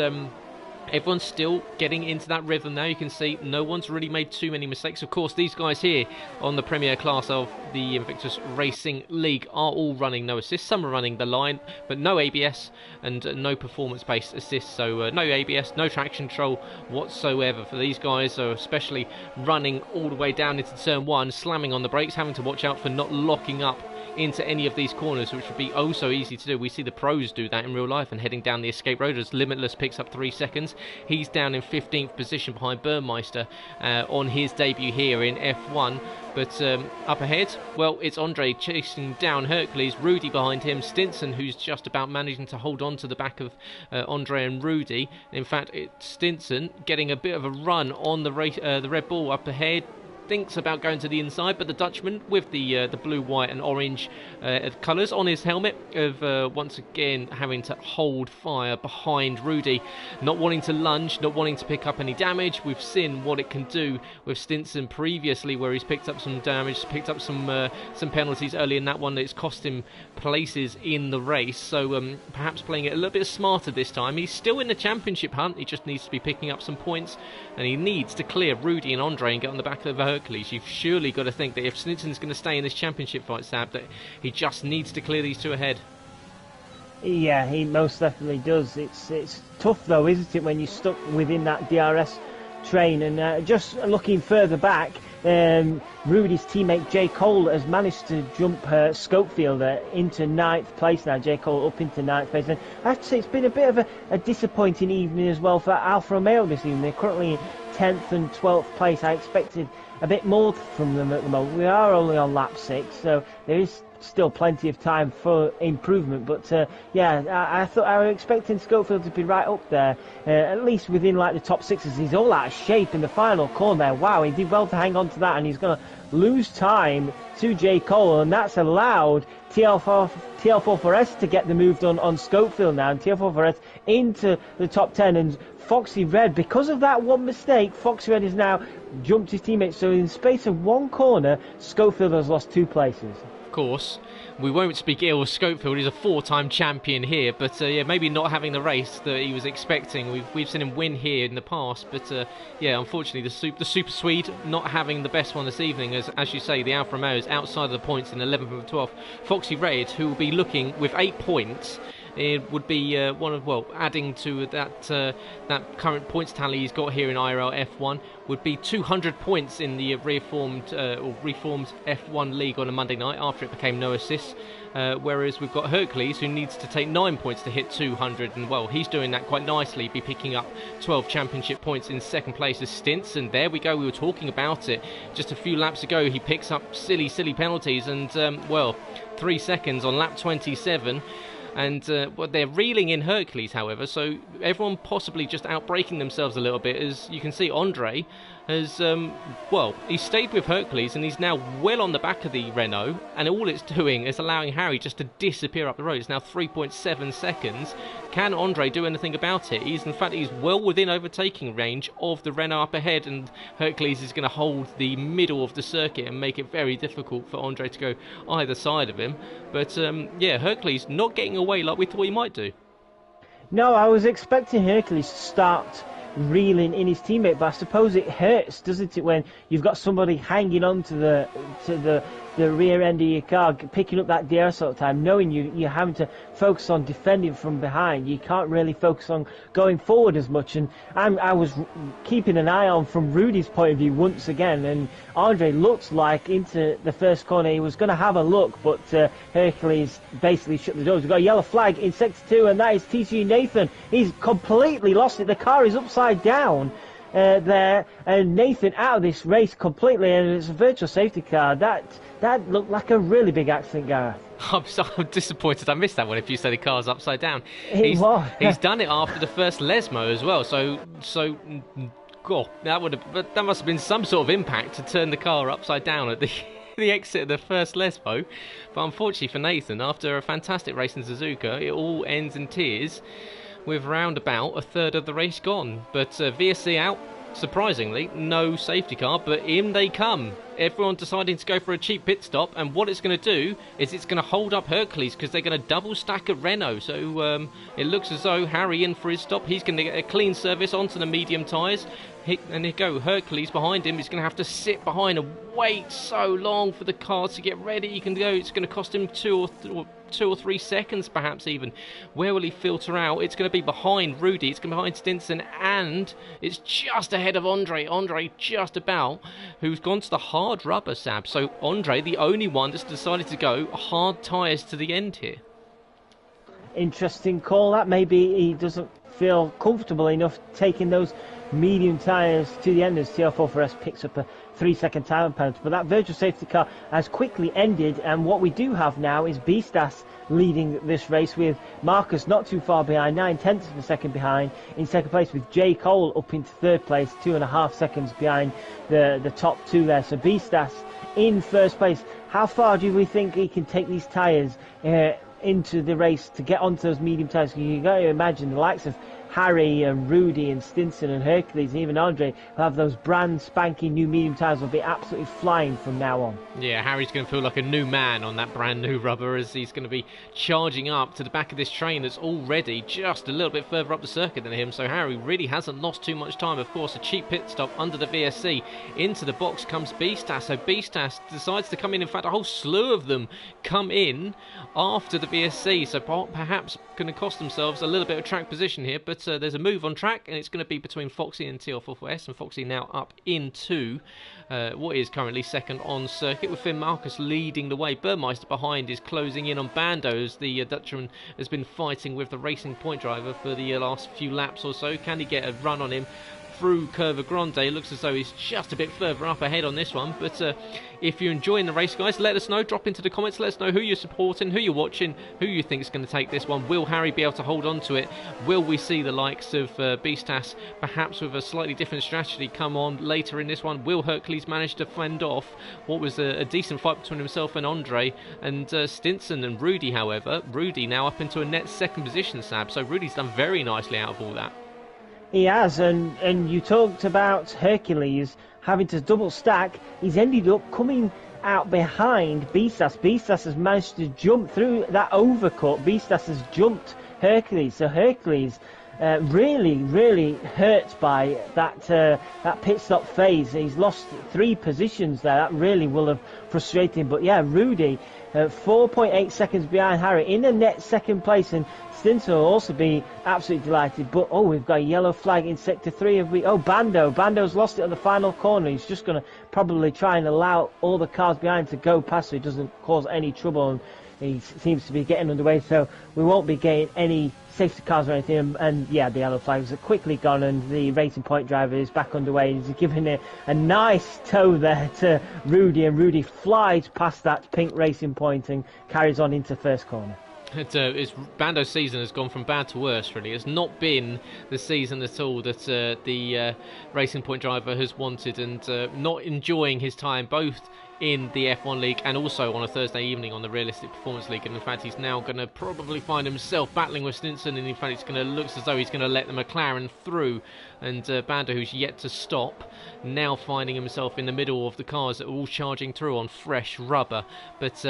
everyone's still getting into that rhythm now. You can see no one's really made too many mistakes. Of course, these guys here on the Premier class of the Invictus Racing League are all running no assists. Some are running the line, but no ABS and no performance-based assists. So no ABS, no traction control whatsoever for these guys, so especially running all the way down into turn 1, slamming on the brakes, having to watch out for not locking up into any of these corners, which would be oh so easy to do. We see the pros do that in real life, and heading down the escape road as Limitless picks up 3 seconds. He's down in 15th position behind Burmeister on his debut here in F1. But up ahead, well, it's Andre chasing down Hercules, Rudy behind him, Stinson, who's just about managing to hold on to the back of Andre and Rudy. In fact, it's Stinson getting a bit of a run on the Red Bull up ahead. Thinks about going to the inside, but the Dutchman with the blue, white and orange colours on his helmet of once again having to hold fire behind Rudy, not wanting to lunge, not wanting to pick up any damage. We've seen what it can do with Stinson previously, where he's picked up some damage, picked up some penalties early in that one that's cost him places in the race. So perhaps playing it a little bit smarter this time. He's still in the championship hunt, he just needs to be picking up some points, and he needs to clear Rudy and Andre and get on the back of Hercules. You've surely got to think that if Stinson's going to stay in this championship fight, Sab, that he just needs to clear these two ahead. Yeah, he most definitely does. It's tough though, isn't it, when you're stuck within that DRS train? And just looking further back, Rudy's teammate JCol has managed to jump Schofield into 9th place now. JCol up into 9th place, and I have to say it's been a bit of a disappointing evening as well for Alfa Romeo this evening. They're currently 10th and 12th place. I expected a bit more from them at the moment. We are only on lap 6, so there is still plenty of time for improvement, but I thought I was expecting Schofield to be right up there, at least within like the top 6, as he's all out of shape in the final corner there. Wow, he did well to hang on to that, and he's going to lose time to JCol, and that's allowed TL4S to get the move done on Schofield now, and TL4S into the top 10, and Foxy Red, because of that one mistake, Foxy Red has now jumped his teammates, so in the space of one corner, Schofield has lost 2 places. Of course, we won't speak ill of Schofield. He's a 4-time champion here, but maybe not having the race that he was expecting. We've seen him win here in the past, but unfortunately the Super Swede not having the best one this evening, as you say, the Alfa Romeo is outside of the points in 11th and 12th. Foxy Red, who will be looking with 8 points. It would be adding to that current points tally he's got here in IRL F1 would be 200 points in the reformed F1 League on a Monday night after it became no assists. Whereas we've got Hercules, who needs to take 9 points to hit 200, and well, he's doing that quite nicely, be picking up 12 championship points in second place as Stints, and there we go, we were talking about it just a few laps ago. He picks up silly penalties, and 3 seconds on lap 27. And they're reeling in Hercules, however, so everyone possibly just outbraking themselves a little bit. As you can see, Andre has, he stayed with Hercules, and he's now well on the back of the Renault, and all it's doing is allowing Harry just to disappear up the road. It's now 3.7 seconds. Can Andre do anything about it? He's well within overtaking range of the Renault up ahead, and Hercules is going to hold the middle of the circuit and make it very difficult for Andre to go either side of him. But Hercules not getting away like we thought he might do. No, I was expecting Hercules to start reeling in his teammate, but I suppose it hurts, doesn't it, when you've got somebody hanging on to the rear end of your car, picking up that DRS all the time, knowing you're having to focus on defending from behind. You can't really focus on going forward as much, and I was keeping an eye on from Rudy's point of view once again, and Andre looked like into the first corner he was going to have a look, but Hercules basically shut the doors. We've got a yellow flag in sector 2, and that is TG Nathan. He's completely lost it. The car is upside down there, and Nathan out of this race completely, and it's a virtual safety car. That looked like a really big accident, Gareth. I'm disappointed I missed that one. If you say the car's upside down, he's done it after the first Lesmo as well. So God, that must have been some sort of impact to turn the car upside down at the exit of the first Lesmo. But unfortunately for Nathan, after a fantastic race in Suzuka, it all ends in tears, with round about a third of the race gone. But VSC out, surprisingly, no safety car, but in they come. Everyone deciding to go for a cheap pit stop, and what it's going to do is it's going to hold up Hercules, because they're going to double stack a Renault. So it looks as though Harry in for his stop. He's going to get a clean service onto the medium tyres, and there go, Hercules behind him is going to have to sit behind and wait so long for the car to get ready. You can go, it's going to cost him 2 or 3 seconds perhaps even. Where will he filter out? It's going to be behind Rudy, it's going to be behind Stinson, and it's just ahead of Andre just about, who's gone to the hard rubber, Sab. So Andre, the only one that's decided to go hard tyres to the end here. Interesting call that. Maybe he doesn't feel comfortable enough taking those medium tyres to the end as TL4S picks up a 3-second time penalty. But that virtual safety car has quickly ended, and what we do have now is Beastas leading this race, with Marcus not too far behind, 9/10 of a second behind in second place, with JCol up into third place, 2.5 seconds behind the top two there. So Beastas in first place. How far do we think he can take these tyres into the race to get onto those medium tyres? You've got to imagine the likes of Harry and Rudy and Stinson and Hercules and even Andre will have those brand spanking new medium tyres, will be absolutely flying from now on. Yeah, Harry's going to feel like a new man on that brand new rubber, as he's going to be charging up to the back of this train that's already just a little bit further up the circuit than him. So Harry really hasn't lost too much time. Of course, a cheap pit stop under the VSC. Into the box comes Beastas. So Beastas decides to come in. In fact, a whole slew of them come in after the VSC. So perhaps going to cost themselves a little bit of track position here. But there's a move on track, and it's going to be between Foxy and TL4S, and Foxy now up into what is currently second on circuit, with Finn Marcus leading the way. Burmeister behind is closing in on Bandos. The Dutchman has been fighting with the Racing Point driver for the last few laps or so. Can he get a run on him? through Curva Grande. It looks as though he's just a bit further up ahead on this one. But if you're enjoying the race, guys, let us know. Drop into the comments. Let us know who you're supporting, who you're watching, who you think is going to take this one. Will Harry be able to hold on to it? Will we see the likes of Beastas, perhaps with a slightly different strategy, come on later in this one? Will Hercules manage to fend off what was a decent fight between himself and Andre and Stinson and Rudy? However, Rudy now up into a net second position, Sab. So Rudy's done very nicely out of all that. He has, and you talked about Hercules having to double stack. He's ended up coming out behind Beastas. Beastas has managed to jump through that overcut. Beastas has jumped Hercules, so Hercules really hurt by that pit stop phase. He's lost 3 positions there. That really will have frustrated him. But yeah, Rudy 4.8 seconds behind Harry in a net second place, and Stinson will also be absolutely delighted. But we've got a yellow flag in sector 3. Bando's lost it on the final corner. He's just going to probably try and allow all the cars behind to go past so he doesn't cause any trouble, and he seems to be getting underway, so we won't be getting any safety cars or anything. And yeah, the yellow flags are quickly gone, and the Racing Point driver is back underway. He's giving it a nice tow there to Rudy, and Rudy flies past that pink Racing Point and carries on into first corner. It's Bando's season has gone from bad to worse, really. It's not been the season at all that the Racing Point driver has wanted, and not enjoying his time both in the F1 League and also on a Thursday evening on the Realistic Performance League. And in fact, he's now going to probably find himself battling with Stinson, and in fact it's going to look as though he's going to let the McLaren through, and Bando, who's yet to stop, now finding himself in the middle of the cars that are all charging through on fresh rubber. But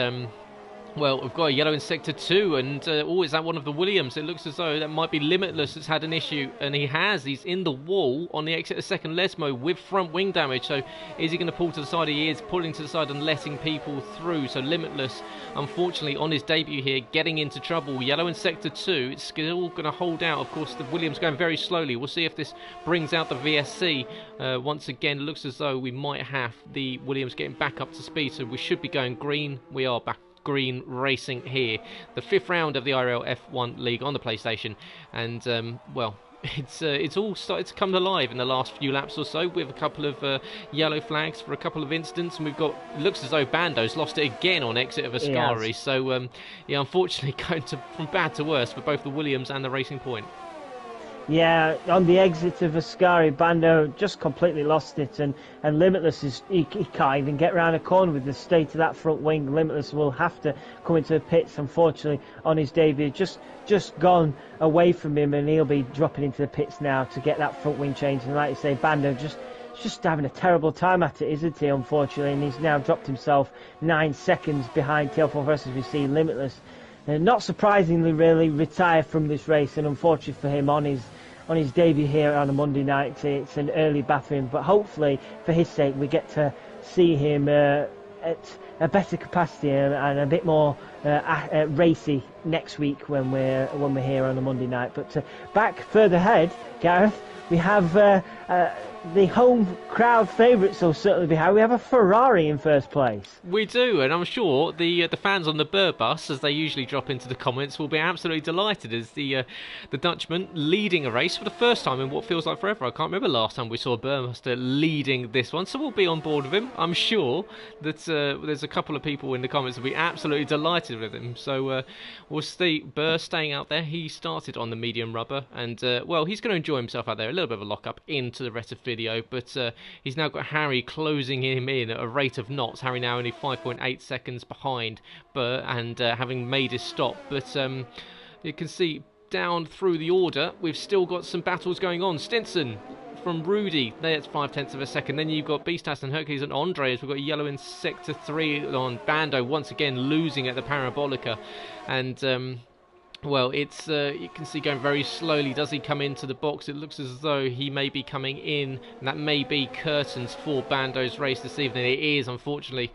well, we've got a yellow in sector 2, and is that one of the Williams? It looks as though that might be Limitless that's had an issue, and he's in the wall on the exit of second Lesmo with front wing damage. So is he going to pull to the side? He is pulling to the side and letting people through. So Limitless, unfortunately, on his debut here, getting into trouble. Yellow in sector 2, it's still going to hold out. Of course, the Williams going very slowly. We'll see if this brings out the VSC. Once again, it looks as though we might have the Williams getting back up to speed, so we should be going green. We are back green racing here. The 5th round of the IRL F1 League on the PlayStation, and well, it's all started to come alive in the last few laps or so, with a couple of yellow flags for a couple of incidents, and we've got, looks as though Bando's lost it again on exit of Ascari. Yes. So yeah, unfortunately going from bad to worse for both the Williams and the Racing Point. Yeah, on the exit of Ascari, Bando just completely lost it, and Limitless he can't even get around a corner with the state of that front wing. Limitless will have to come into the pits, unfortunately, on his debut. Just gone away from him, and he'll be dropping into the pits now to get that front wing changed. And like you say, Bando just having a terrible time at it, isn't he, unfortunately, and he's now dropped himself 9 seconds behind TL4 versus we see Limitless. Not surprisingly, really, retire from this race, and unfortunately for him, on his debut here on a Monday night, it's an early bathroom. But hopefully, for his sake, we get to see him at a better capacity and a bit more racy next week when we're here on a Monday night. But back further ahead, Gareth, we have the home crowd favourites will certainly be high. We have a Ferrari in first place. We do, and I'm sure the fans on the Burr bus, as they usually drop into the comments, will be absolutely delighted as the Dutchman leading a race for the first time in what feels like forever. I can't remember last time we saw a Burmaster leading this one, so we'll be on board with him. I'm sure that there's a couple of people in the comments that will be absolutely delighted with him. So we'll see Burr staying out there. He started on the medium rubber, and well, he's going to enjoy himself out there. A little bit of a lock-up into the rest of video, but he's now got Harry closing him in at a rate of knots. Harry now only 5.8 seconds behind Burr, and having made his stop. But you can see down through the order, we've still got some battles going on. Stinson from Rudy, there's 0.5 of a second. Then you've got Beastas and Hercules and Andres. We've got yellow in sector 3 on Bando, once again losing at the Parabolica. And well, it's you can see going very slowly. Does he come into the box? It looks as though he may be coming in, and that may be curtains for Bando's race this evening. It is, unfortunately.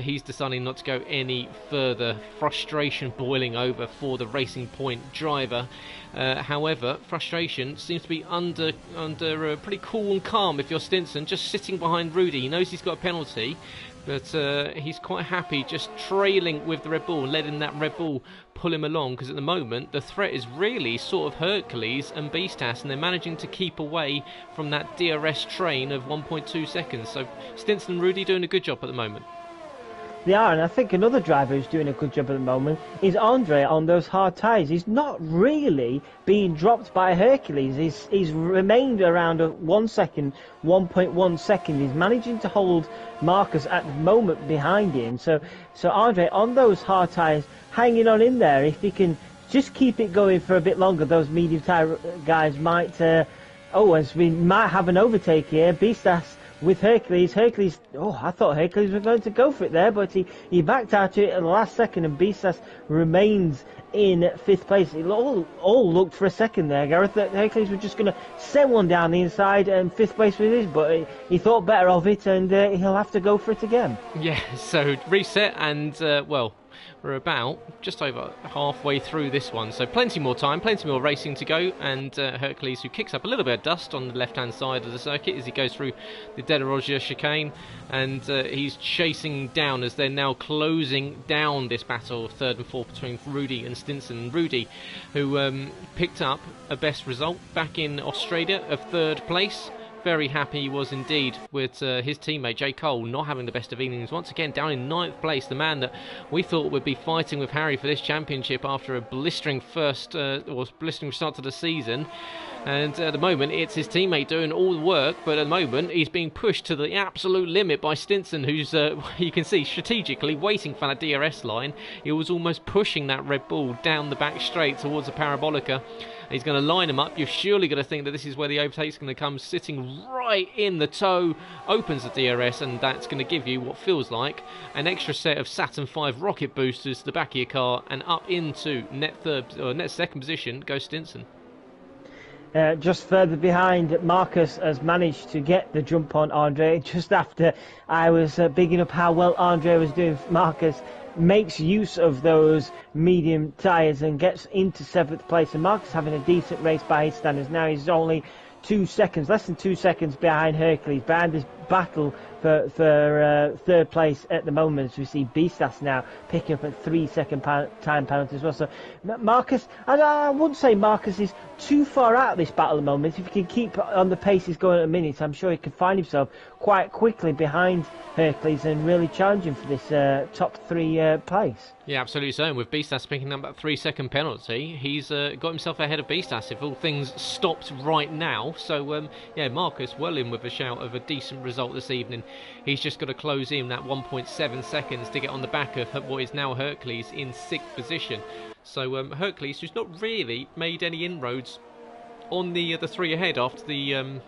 He's deciding not to go any further. Frustration boiling over for the Racing Point driver. However, frustration seems to be under pretty cool and calm if you're Stinson, just sitting behind Rudy. He knows he's got a penalty, but he's quite happy just trailing with the Red Bull, letting that Red Bull pull him along, because at the moment moment the threat is really sort of Hercules and Beastas, and they're managing to keep away from that DRS train of 1.2 seconds. So Stinson and Rudy doing a good job at the moment. They are, and I think another driver who's doing a good job at the moment is Andre on those hard tyres. He's not really being dropped by Hercules. He's remained around 1 second, 1.1 second. He's managing to hold Marcus at the moment behind him. So Andre on those hard tyres, hanging on in there. If he can just keep it going for a bit longer, those medium tyre guys might. As we might have an overtake here. Beastas with Hercules. I thought Hercules was going to go for it there, but he backed out to it at the last second, and Beastas remains in 5th place. It all looked for a second there, Gareth, that Hercules was just going to send one down the inside and 5th place with his, but he thought better of it, and he'll have to go for it again. Yeah, so reset, and we're about just over halfway through this one, so plenty more time, plenty more racing to go, and Hercules, who kicks up a little bit of dust on the left-hand side of the circuit as he goes through the Delarogia chicane, and he's chasing down as they're now closing down this battle of 3rd and 4th between Rudy and Stinson. Rudy, who picked up a best result back in Australia of 3rd place. Very happy he was indeed with his teammate JCol not having the best of evenings. Once again down in 9th place, the man that we thought would be fighting with Harry for this championship after a blistering start to the season. And at the moment it's his teammate doing all the work, but at the moment he's being pushed to the absolute limit by Stinson, who's you can see strategically waiting for that DRS line. He was almost pushing that Red Bull down the back straight towards the Parabolica. He's going to line him up. You're surely going to think that this is where the overtake's going to come, sitting right in the toe, opens the DRS, and that's going to give you what feels like an extra set of Saturn V rocket boosters to the back of your car, and up into net 2nd position goes Stinson. Just further behind, Marcus has managed to get the jump on Andre just after I was bigging up how well Andre was doing. Marcus makes use of those medium tyres and gets into 7th place, and Marcus having a decent race by his standards. Now he's only less than 2 seconds behind Hercules, behind this battle for 3rd place at the moment, as we see Beastas now picking up a 3-second time penalty as well. So Marcus, I wouldn't say Marcus is too far out of this battle at the moment. If he can keep on the pace he's going at the minute, I'm sure he can find himself quite quickly behind Hercules and really challenging for this top 3 place. Yeah, absolutely so. And with Beastas picking up that 3-second penalty, he's got himself ahead of Beastas if all things stopped right now. So Marcus well in with a shout of a decent result this evening. He's just got to close in that 1.7 seconds to get on the back of what is now Hercules in 6th position. So Hercules, who's not really made any inroads on the 3 ahead after the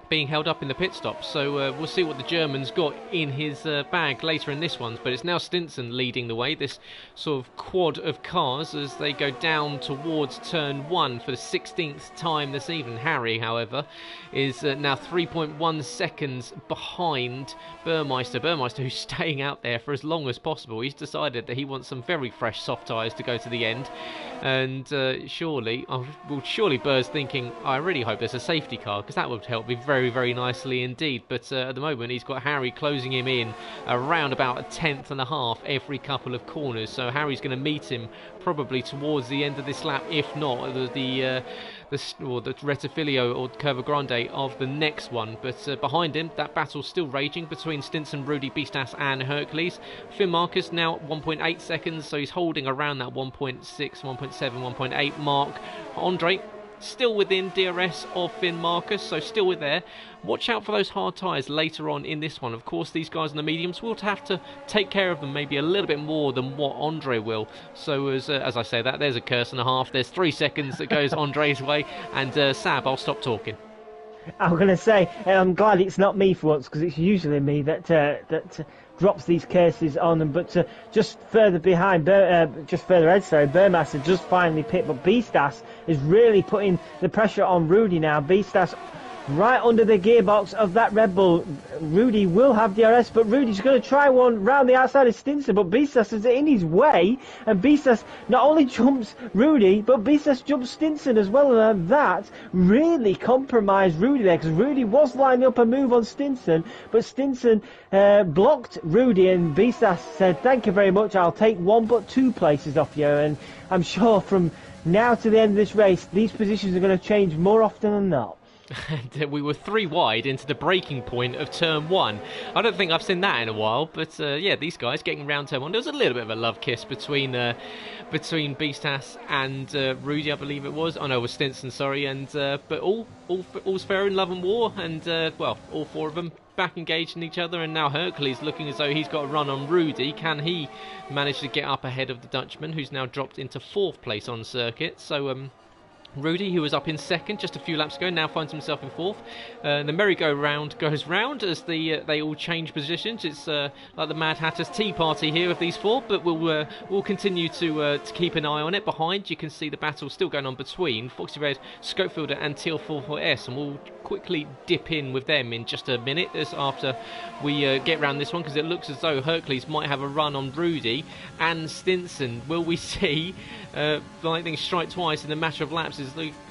being held up in the pit stop. So we'll see what the German's got in his bag later in this one. But it's now Stinson leading the way, this sort of quad of cars, as they go down towards turn 1 for the 16th time this evening. Harry, however, is now 3.1 seconds behind Burmeister. Burmeister, who's staying out there for as long as possible. He's decided that he wants some very fresh soft tyres to go to the end. And surely Burr's thinking, I really hope there's a safety car, because that would help me very, very nicely indeed. But at the moment he's got Harry closing him in around about a 1/10 and a half every couple of corners. So Harry's going to meet him probably towards the end of this lap, if not the Retifilio or Curva Grande of the next one. But behind him, that battle's still raging between Stinson, Rudy, Beastas and Hercules. Finn Marcus now 1.8 seconds, so he's holding around that 1.6, 1.7, 1.8 mark. Andre still within DRS of Finn Marcus, so still with there. Watch out for those hard tyres later on in this one. Of course, these guys in the mediums will have to take care of them maybe a little bit more than what Andre will. So as I say that, there's a curse and a half. There's 3 seconds that goes Andre's way. And Sab, I'll stop talking. I'm going to say, I'm glad it's not me for once, because it's usually me that drops these curses on them. But just further behind, Burmaster just finally picked, but Beastas is really putting the pressure on Rudy now. Beastas right under the gearbox of that Red Bull. Rudy will have DRS, but Rudy's going to try one round the outside of Stinson, but Beastas is in his way, and Beastas not only jumps Rudy, but Beastas jumps Stinson as well, and that really compromised Rudy there, because Rudy was lining up a move on Stinson, but Stinson blocked Rudy, and Beastas said, thank you very much, I'll take 1 but 2 places off you. And I'm sure from now to the end of this race, these positions are going to change more often than not. And we were 3 wide into the breaking point of turn 1. I don't think I've seen that in a while, but yeah, these guys getting round turn 1. There was a little bit of a love kiss between Beastas and Rudy, I believe it was. Oh no, it was Stinson, sorry. And but all's fair in love and war, and well, all 4 of them back engaged in each other, and now Hercules looking as though he's got a run on Rudy. Can he manage to get up ahead of the Dutchman, who's now dropped into 4th place on circuit? So Rudy, who was up in 2nd just a few laps ago, now finds himself in 4th. The merry-go-round goes round as they all change positions. It's like the Mad Hatter's tea party here of these 4, but we'll continue to keep an eye on it. Behind, you can see the battle still going on between Foxy Red, Scopefielder and Teal44S, and we'll quickly dip in with them in just a minute as after we get round this one, because it looks as though Hercules might have a run on Rudy and Stinson. Will we see lightning strike twice in a matter of laps?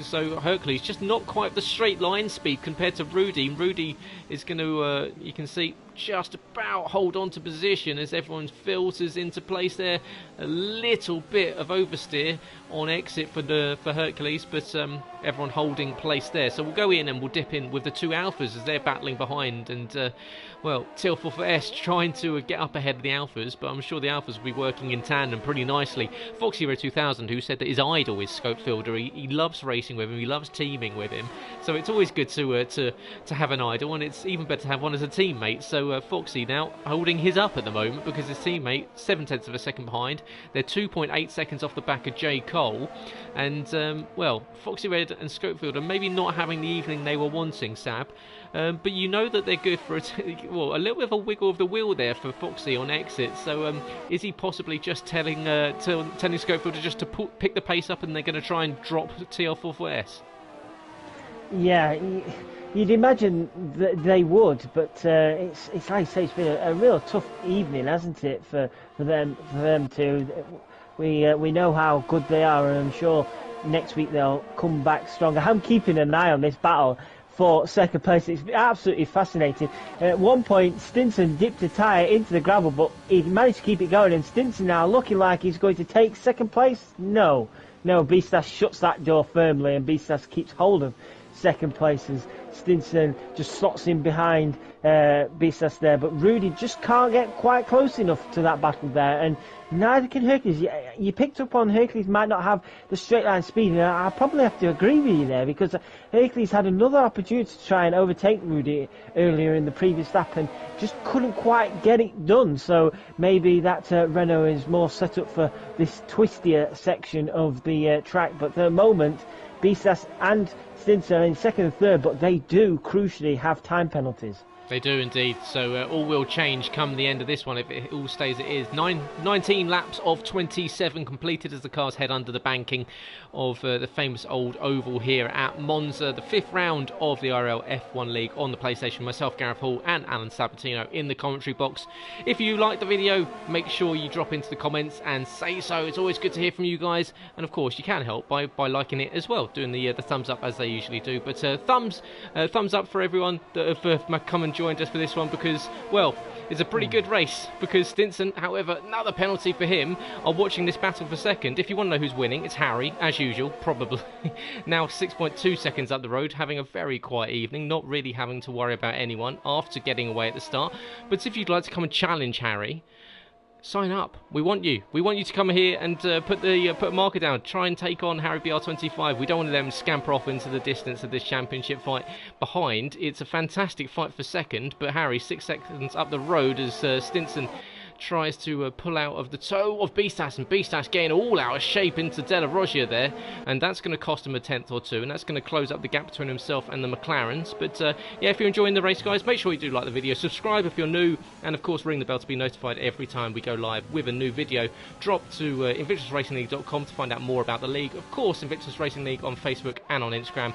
So Hercules just not quite the straight line speed compared to Rudy. Rudy is going to, you can see, just about hold on to position as everyone filters into place there. A little bit of oversteer on exit for Hercules, but everyone holding place there. So we'll go in and we'll dip in with the 2 Alphas as they're battling behind, and well, Teal44S trying to get up ahead of the Alphas, but I'm sure the Alphas will be working in tandem pretty nicely. Fox Hero 2000, who said that his idol is Scopefielder, he loves racing with him, he loves teaming with him, so it's always good to have an idol, and it's even better to have one as a teammate. So Foxy now holding his up at the moment because his teammate 7/10 of a second behind. They're 2.8 seconds off the back of JCol, and well, Foxy Red and Scopefielder maybe not having the evening they were wanting, Sab. But you know that they're good for a little bit of a wiggle of the wheel there for Foxy on exit. So is he possibly just telling Scopefielder just to pick the pace up, and they're going to try and drop TL44S? Yeah, you'd imagine that they would, but it's like I say, it's been a real tough evening, hasn't it, for them to. We know how good they are, and I'm sure next week they'll come back stronger. I'm keeping an eye on this battle for 2nd place. It's absolutely fascinating. At one point, Stinson dipped a tyre into the gravel, but he managed to keep it going, and Stinson now looking like he's going to take 2nd place. No, Beastas shuts that door firmly, and Beastas keeps hold of 2nd place as Stinson just slots in behind Beastas there, but Rudy just can't get quite close enough to that battle there, and neither can Hercules. You picked up on Hercules might not have the straight line speed, and I probably have to agree with you there, because Hercules had another opportunity to try and overtake Rudy earlier in the previous lap and just couldn't quite get it done. So maybe that Renault is more set up for this twistier section of the track, but at the moment Beastas and Stinson are in 2nd and 3rd, but they do crucially have time penalties. They do indeed, so all will change come the end of this one if it all stays as it is. 19 laps of 27 completed as the cars head under the banking of the famous old oval here at Monza. The 5th round of the IRL F1 League on the PlayStation. Myself, Gareth Hall, and Alan Sabatino in the commentary box. If you like the video, make sure you drop into the comments and say so. It's always good to hear from you guys, and of course you can help by liking it as well, doing the thumbs up as they usually do. But thumbs up for everyone that have come and joined us for this one, because, well, it's a pretty good race, because Stinson, however, another penalty for him, are watching this battle for 2nd. If you want to know who's winning, it's Harry, as usual, probably. Now 6.2 seconds up the road, having a very quiet evening, not really having to worry about anyone after getting away at the start. But if you'd like to come and challenge Harry, sign up. We want you. We want you to come here and put a marker down. Try and take on Harry BR25. We don't want them scamper off into the distance of this championship fight behind. It's a fantastic fight for 2nd, but Harry 6 seconds up the road as Stinson tries to pull out of the toe of Beastas, and Beastas getting all out of shape into De La Rogia there, and that's going to cost him a 10th or 2, and that's going to close up the gap between himself and the McLarens. But yeah, if you're enjoying the race, guys, make sure you do like the video, subscribe if you're new, and of course ring the bell to be notified every time we go live with a new video. Drop to InvictusRacingLeague.com to find out more about the league. Of course, Invictus Racing League on Facebook and on Instagram.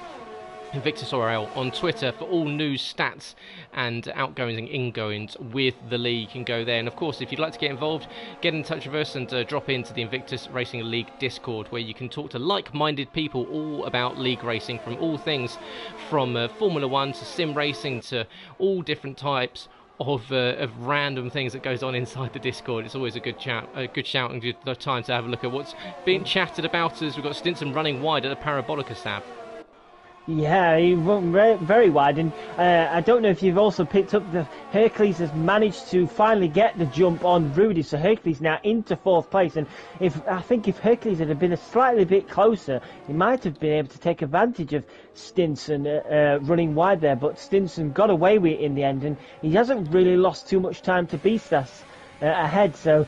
Invictus RL on Twitter for all news, stats and outgoings and ingoings with the league. You can go there, and of course if you'd like to get involved, get in touch with us and drop into the Invictus Racing League Discord, where you can talk to like-minded people all about league racing, from all things from Formula 1 to sim racing to all different types of random things that goes on inside the Discord. It's always a good shout and good time to have a look at what's being chatted about. As we've got Stinson running wide at the Parabolica stab. Yeah, he run very wide, and I don't know if you've also picked up the Hercules has managed to finally get the jump on Rudy, so Hercules now into 4th place. And I think if Hercules had been a slightly bit closer, he might have been able to take advantage of Stinson running wide there, but Stinson got away with it in the end, and he hasn't really lost too much time to Bistas ahead. So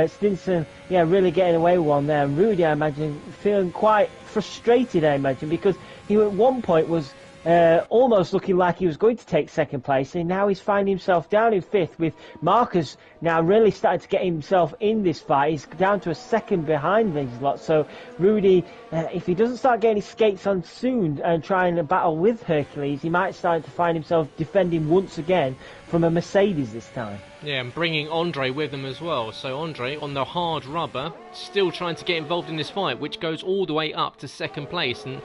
Stinson, yeah, really getting away with one there. And Rudy, I imagine, feeling quite frustrated, I imagine, because he at one point was almost looking like he was going to take 2nd place, and now he's finding himself down in 5th, with Marcus now really starting to get himself in this fight. He's down to a 2nd behind these lot. So Rudy, if he doesn't start getting his skates on soon and trying to battle with Hercules, he might start to find himself defending once again from a Mercedes this time. Yeah, and bringing Andre with him as well. So Andre on the hard rubber, still trying to get involved in this fight, which goes all the way up to 2nd place. And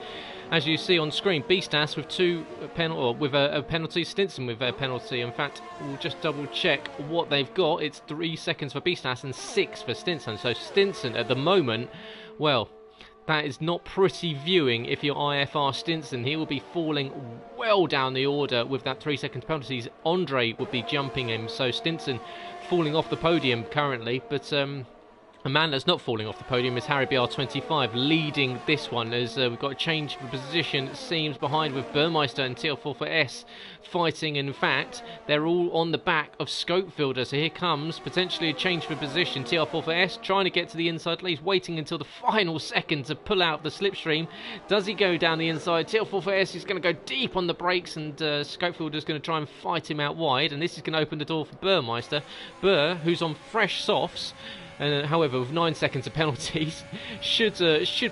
as you see on screen, Bistas with a penalty, Stinson with a penalty. In fact, we'll just double check what they've got. It's 3 seconds for Bistas and 6 for Stinson. So Stinson at the moment, well, that is not pretty viewing if you're IFR Stinson. He will be falling well down the order with that 3 second penalties. Andre would be jumping him, so Stinson falling off the podium currently, but a man that's not falling off the podium is Harry BR25 leading this one, as we've got a change of position, it seems, behind with Burmeister and TL44S fighting. In fact, they're all on the back of Scopefielder, so here comes potentially a change of position. TL44S trying to get to the inside lead, waiting until the final second to pull out the slipstream. Does he go down the inside? TL44S is going to go deep on the brakes, and Scopefielder is going to try and fight him out wide, and this is going to open the door for Burmeister. Burr, who's on fresh softs, however, with 9 seconds of penalties, should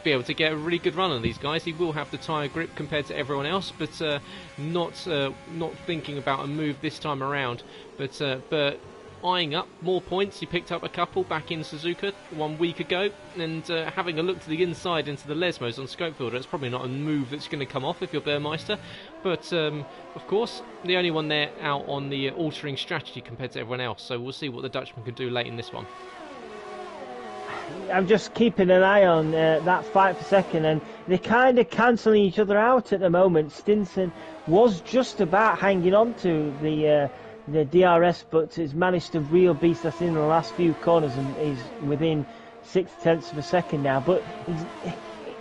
be able to get a really good run on these guys. He will have the tyre grip compared to everyone else, but not thinking about a move this time around. But eyeing up more points. He picked up a couple back in Suzuka 1 week ago, and having a look to the inside into the Lesmos on Scopefielder, it's probably not a move that's going to come off if you're Burmeister. But of course, the only one there out on the altering strategy compared to everyone else. So we'll see what the Dutchman can do late in this one. I'm just keeping an eye on that fight for second, and they're kind of cancelling each other out at the moment. Stinson was just about hanging on to the DRS, but has managed to reel Bistas in the last few corners, and is within 6/10 of a second now. But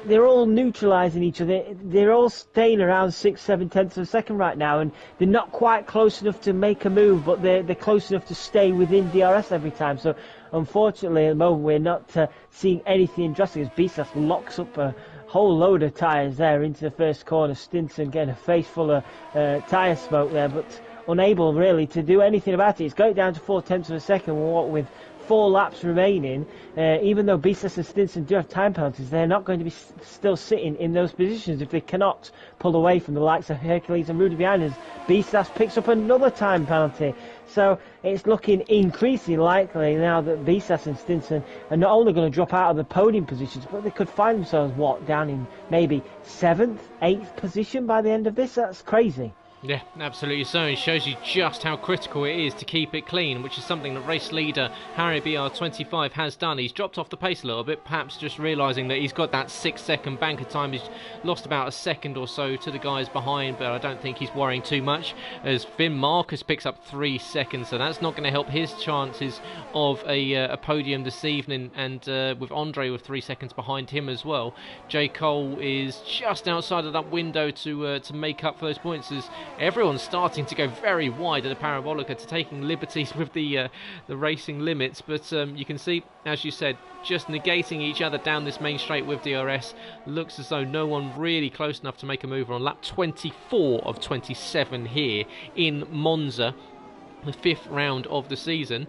they're all neutralising each other. They're all staying around 6-7 tenths of a second right now, and they're not quite close enough to make a move, but they're close enough to stay within DRS every time. So unfortunately, at the moment, we're not seeing anything drastic as Bistas locks up a whole load of tyres there into the first corner. Stinson getting a face full of tyre smoke there, but unable really to do anything about it. It's going down to 4/10 of a second with 4 laps remaining. Even though Bistas and Stinson do have time penalties, they're not going to be still sitting in those positions if they cannot pull away from the likes of Hercules and Rudy behind us. Bistas picks up another time penalty. So it's looking increasingly likely now that Bistas and Stinson are not only going to drop out of the podium positions, but they could find themselves, down in maybe 7th, 8th position by the end of this. That's crazy. Yeah, absolutely so. It shows you just how critical it is to keep it clean, which is something that race leader Harry BR25 has done. He's dropped off the pace a little bit, perhaps just realising that he's got that 6-second banker time. He's lost about a second or so to the guys behind, but I don't think he's worrying too much, as Finn Marcus picks up 3 seconds, so that's not going to help his chances of a podium this evening, and with Andre with 3 seconds behind him as well. JCol is just outside of that window to make up for those points, as everyone's starting to go very wide at the Parabolica, to taking liberties with the racing limits. But you can see, as you said, just negating each other down this main straight with DRS. Looks as though no one really close enough to make a move on lap 24 of 27 here in Monza, the 5th round of the season.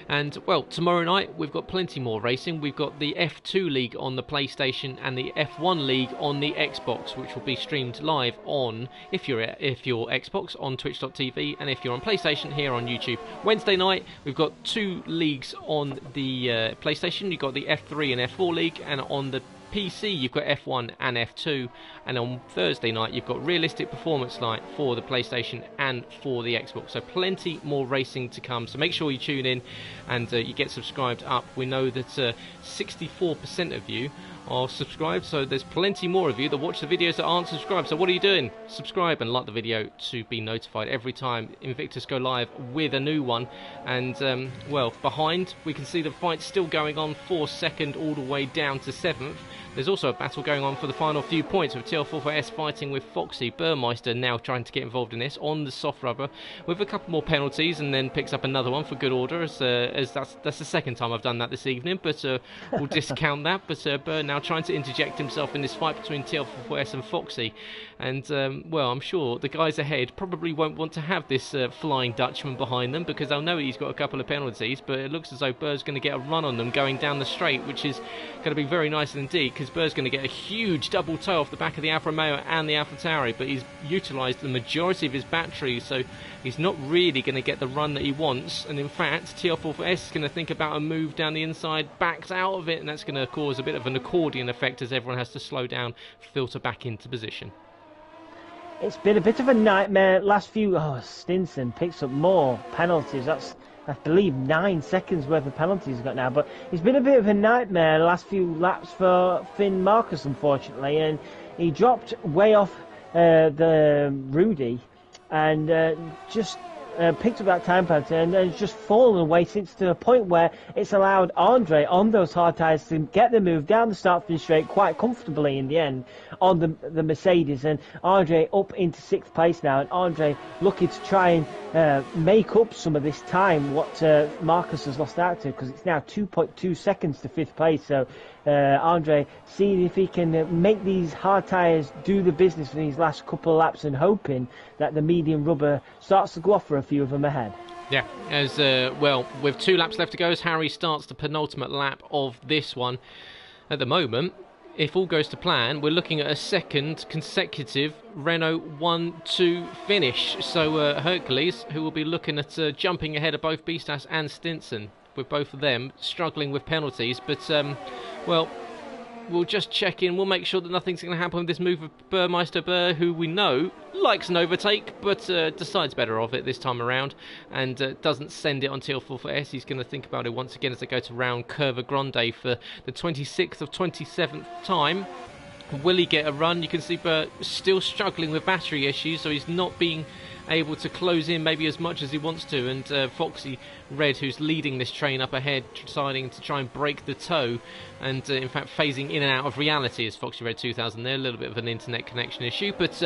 And well, tomorrow night we've got plenty more racing. We've got the F2 League on the PlayStation and the F1 League on the Xbox, which will be streamed live on, if you're Xbox, on twitch.tv, and if you're on PlayStation, here on YouTube. Wednesday night we've got 2 leagues on the PlayStation. You've got the F3 and F4 League, and on the PC, you've got F1 and F2, and on Thursday night you've got Realistic Performance Light for the PlayStation and for the Xbox. So plenty more racing to come. So make sure you tune in and you get subscribed up. We know that 64% of you are subscribed, so there's plenty more of you that watch the videos that aren't subscribed. So what are you doing? Subscribe and like the video to be notified every time Invictus go live with a new one. And well, behind we can see the fight still going on for second all the way down to 7th. There's also a battle going on for the final few points with TL44S fighting with Foxy. Burmeister now trying to get involved in this on the soft rubber with a couple more penalties, and then picks up another one for good order, as that's the second time I've done that this evening, but we'll discount that. But Burr now trying to interject himself in this fight between TL44S and Foxy. And well, I'm sure the guys ahead probably won't want to have this Flying Dutchman behind them, because they'll know he's got a couple of penalties, but it looks as though Burr's going to get a run on them going down the straight, which is going to be very nice indeed, because Burr's going to get a huge double toe off the back of the Alfa Romeo and the Alfa Tauri, but he's utilised the majority of his batteries, so he's not really going to get the run that he wants. And in fact, TL44S is going to think about a move down the inside, backs out of it, and that's going to cause a bit of an accordion effect as everyone has to slow down, filter back into position. It's been a bit of a nightmare last few. Oh, Stinson picks up more penalties. That's, I believe, 9 seconds worth of penalties he's got now. But it's been a bit of a nightmare the last few laps for Finn Marcus, unfortunately. And he dropped way off the Rudy and just picked up that time penalty, and it's just fallen away since, to the point where it's allowed Andre on those hard tyres to get the move down the start finish straight quite comfortably in the end on the Mercedes. And Andre up into 6th place now, and Andre looking to try and make up some of this time what Marcus has lost out to, because it's now 2.2 seconds to 5th place. So Andre seeing if he can make these hard tyres do the business for these last couple of laps, and hoping that the medium rubber starts to go off for a few of them ahead. Yeah, as well, with 2 laps left to go, as Harry starts the penultimate lap of this one. At the moment, if all goes to plan, we're looking at a second consecutive Renault 1-2 finish. So Hercules, who will be looking at jumping ahead of both Bistas and Stinson, with both of them struggling with penalties. But well, we'll just check in. We'll make sure that nothing's going to happen with this move of Burmeister. Burr, who we know likes an overtake, but decides better of it this time around, and doesn't send it on TL44S. He's going to think about it once again as they go to round Curva Grande for the 26th of 27th time. Will he get a run? You can see Burr still struggling with battery issues, so he's not being able to close in maybe as much as he wants to. And Foxy Red, who's leading this train up ahead, deciding to try and break the toe, and in fact phasing in and out of reality as Foxy Red 2000 there. A little bit of an internet connection issue, but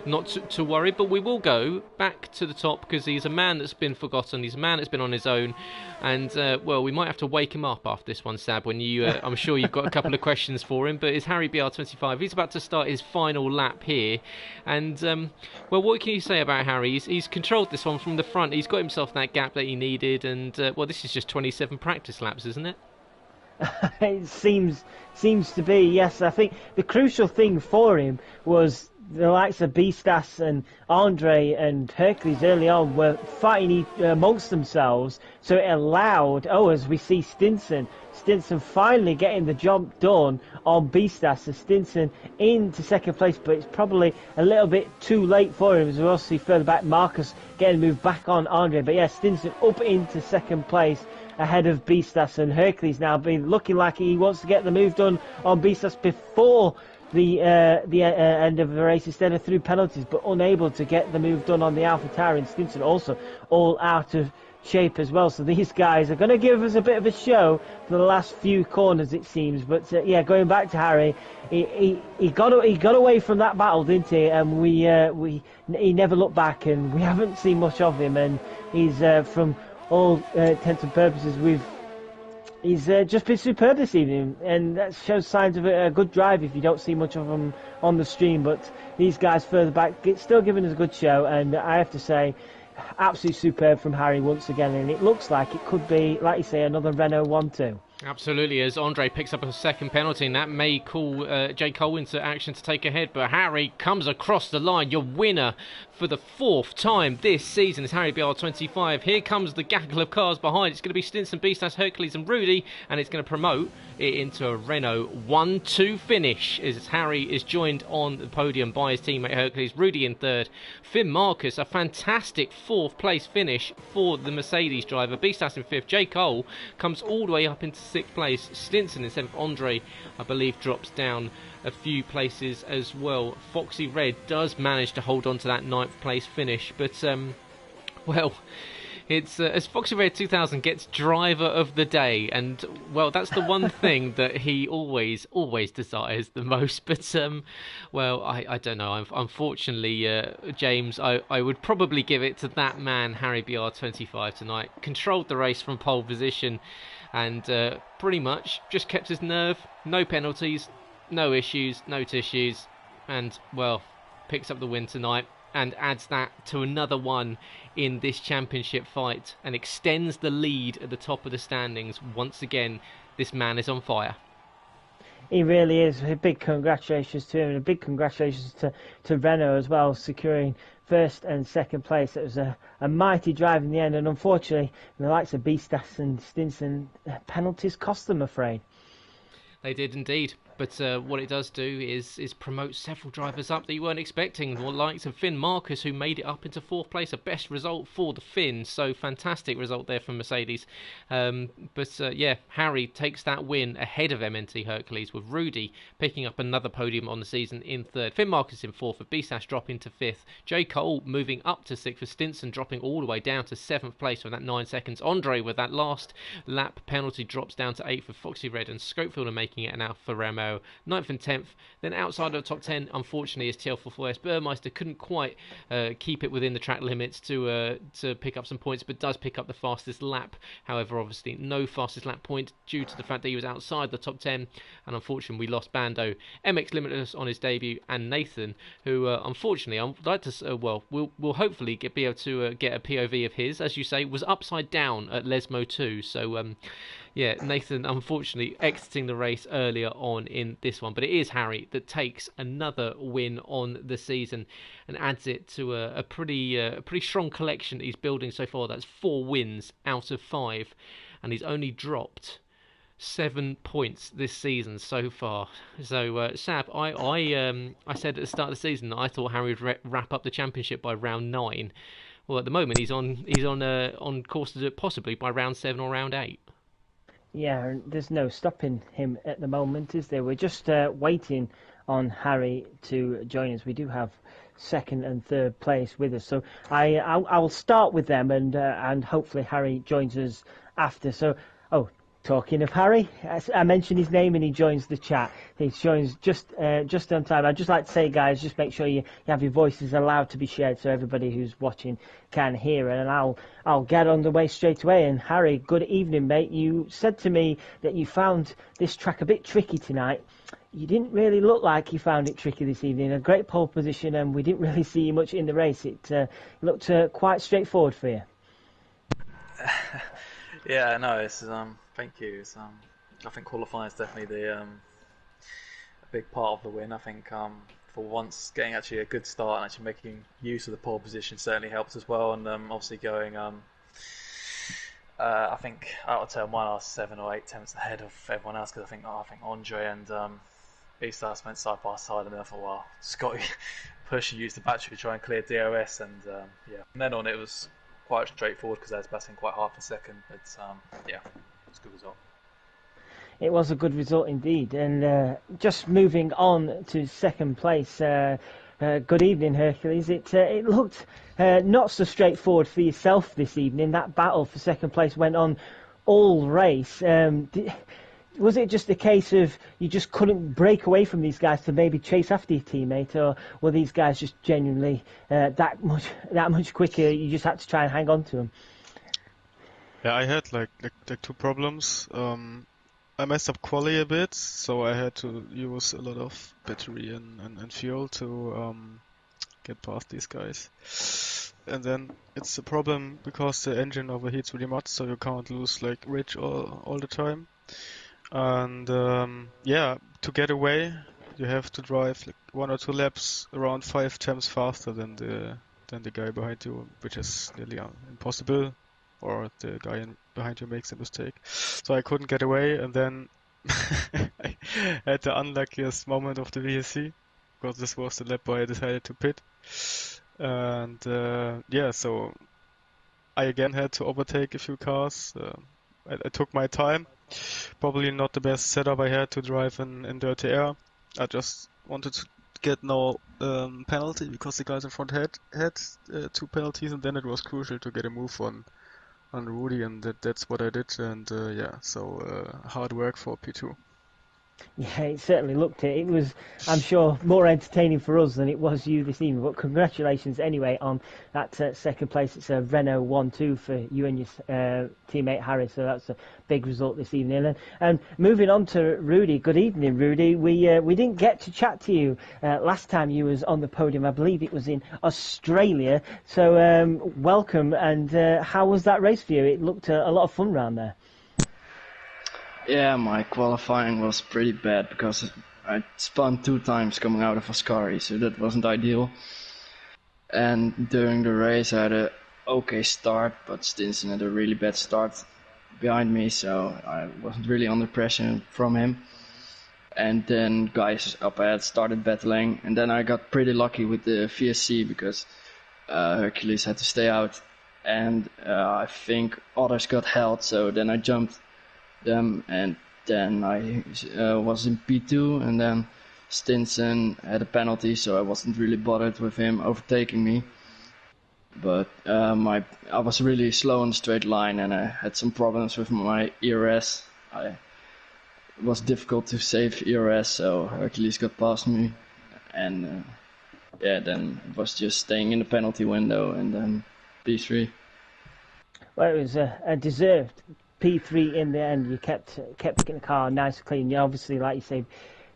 not to worry. But we will go back to the top, because he's a man that's been forgotten, he's a man that's been on his own, and well, we might have to wake him up after this one, Sab, when you I'm sure you've got a couple of questions for him. But it's Harry BR25. He's about to start his final lap here, and well, what can you say about Harry? He's controlled this one from the front. He's got himself that gap that he needed, and well, this is just 27 practice laps, isn't it? It seems to be, yes. I think the crucial thing for him was the likes of Bistas and Andre and Hercules early on were fighting amongst themselves, so it allowed, as we see Stinson finally getting the job done on Bistas, so Stinson into 2nd place, but it's probably a little bit too late for him, as we also see further back Marcus getting moved back on Andre. But yeah, Stinson up into 2nd place ahead of Bistas, and Hercules now being looking like he wants to get the move done on Bistas before the end of the race instead of through penalties, but unable to get the move done on the AlphaTauri, and Stinson also all out of shape as well. So these guys are going to give us a bit of a show for the last few corners, it seems. But yeah, going back to Harry, he got away from that battle, didn't he? And he never looked back, and we haven't seen much of him. And he's from all intents and purposes, he's just been superb this evening, and that shows signs of a good drive if you don't see much of him on the stream. But these guys further back still giving us a good show, and I have to say, absolutely superb from Harry once again. And it looks like it could be, like you say, another Renault 1-2. Absolutely, as Andre picks up a second penalty, and that may call JCol into action to take ahead. But Harry comes across the line. Your winner for the fourth time this season is Harry BR25. Here comes the gaggle of cars behind. It's going to be Stinson, Beastas, Hercules, and Rudy, and it's going to promote it into a Renault 1-2 finish as Harry is joined on the podium by his teammate Hercules. Rudy in third. Finn Marcus, a fantastic fourth place finish for the Mercedes driver. Beastas in fifth. JCol comes all the way up into sixth place. Stinson in seventh. Andre, I believe, drops down a few places as well. Foxy Red does manage to hold on to that ninth place finish, but well, it's as Foxy Red 2000 gets driver of the day, and well, that's the one thing that he always desires the most. But well, I don't know. Unfortunately, James, I would probably give it to that man, Harry BR25 tonight. Controlled the race from pole position, and pretty much just kept his nerve. No penalties, no issues, no tissues, and well, picks up the win tonight and adds that to another one in this championship fight and extends the lead at the top of the standings. Once again, this man is on fire. He really is. A big congratulations to him, and a big congratulations to Renault as well, securing first and second place. It was a mighty drive in the end, and unfortunately, the likes of Beastas and Stinson, penalties cost them, I'm afraid. They did indeed. But what it does do is promote several drivers up that you weren't expecting. The likes of Finn Marcus, who made it up into fourth place, a best result for the Finns. So fantastic result there from Mercedes. Yeah, Harry takes that win ahead of MNT Hercules, with Rudy picking up another podium on the season in third. Finn Marcus in fourth, with Beastas dropping to fifth. JCol moving up to sixth, with Stinson dropping all the way down to seventh place with that 9 seconds. Andre, with that last lap penalty, drops down to eighth, with Foxy Red and Scopefield making it, and Alfa Romeo 9th and 10th. Then outside of the top 10, unfortunately, is TL44S. Burmeister couldn't quite keep it within the track limits to pick up some points, but does pick up the fastest lap. However, obviously, no fastest lap point due to the fact that he was outside the top 10. And unfortunately, we lost Bando, MX Limitless on his debut, and Nathan, who unfortunately, I'd like to we'll hopefully be able to get a POV of his. As you say, was upside down at Lesmo 2. So yeah, Nathan unfortunately exiting the race earlier on in this one, but it is Harry that takes another win on the season and adds it to a pretty strong collection that he's building so far. That's 4 wins out of 5, and he's only dropped 7 points this season so far. So Sab, I said at the start of the season that I thought Harry would wrap up the championship by round 9. Well, at the moment he's on course to do it possibly by round 7 or round 8. Yeah, there's no stopping him at the moment, is there? We're just waiting on Harry to join us. We do have second and third place with us, so I'll start with them, and hopefully Harry joins us after. So, talking of Harry, I mentioned his name and he joins the chat. He joins just on time. I'd just like to say, guys, just make sure you have your voices allowed to be shared so everybody who's watching can hear it. And I'll get on the way straight away. And Harry, good evening, mate. You said to me that you found this track a bit tricky tonight. You didn't really look like you found it tricky this evening. A great pole position, and we didn't really see you much in the race. It looked quite straightforward for you. Yeah, no, it's thank you. It's, I think qualifying is definitely a big part of the win. I think for once getting actually a good start and actually making use of the pole position certainly helps as well. And obviously going, I think out of turn 1 I was 7 or 8 tenths ahead of everyone else, because I think Andre and Beastas went side by side, and then I thought, well, Scotty push and use the battery to try and clear DRS, and yeah, from then on it was quite straightforward because I was batting quite hard for second, but yeah, it's a good result. It was a good result indeed, and just moving on to second place. Good evening, Hercules. It looked not so straightforward for yourself this evening. That battle for second place went on all race. Was it just a case of you just couldn't break away from these guys to maybe chase after your teammate, or were these guys just genuinely that much quicker? You just had to try and hang on to them. Yeah, I had like 2 problems. I messed up quali a bit, so I had to use a lot of battery and fuel to get past these guys. And then it's a problem because the engine overheats really much, so you can't lose like ridge all the time. And yeah, to get away, you have to drive like 1 or 2 laps around 5 times faster than the guy behind you, which is nearly impossible, or the guy behind you makes a mistake. So I couldn't get away, and then I had the unluckiest moment of the VSC, because this was the lap where I decided to pit. And yeah, so I again had to overtake a few cars. I took my time. Probably not the best setup I had to drive in dirty air. I just wanted to get no penalty, because the guys in front had 2 penalties, and then it was crucial to get a move on Rudy, and that's what I did. And yeah, so hard work for P2. Yeah, it certainly looked it. It was, I'm sure, more entertaining for us than it was you this evening. But congratulations anyway on that second place. It's a Renault 1-2 for you and your teammate Harry. So that's a big result this evening. And moving on to Rudy. Good evening, Rudy. We didn't get to chat to you last time you was on the podium. I believe it was in Australia. So welcome. And how was that race for you? It looked a lot of fun round there. Yeah, my qualifying was pretty bad because I spun 2 times coming out of Ascari, so that wasn't ideal. And during the race I had a okay start, but Stinson had a really bad start behind me, so I wasn't really under pressure from him. And then guys up ahead started battling, and then I got pretty lucky with the VSC because Hercules had to stay out, and I think others got held, so then I jumped them, and then I was in P2, and then Stinson had a penalty, so I wasn't really bothered with him overtaking me. But I was really slow on the straight line, and I had some problems with my ERS. It was difficult to save ERS, so Hercules got past me, and yeah, then it was just staying in the penalty window, and then P3. Well, it was a deserved P3 in the end. You kept getting the car nice and clean. You obviously, like you say,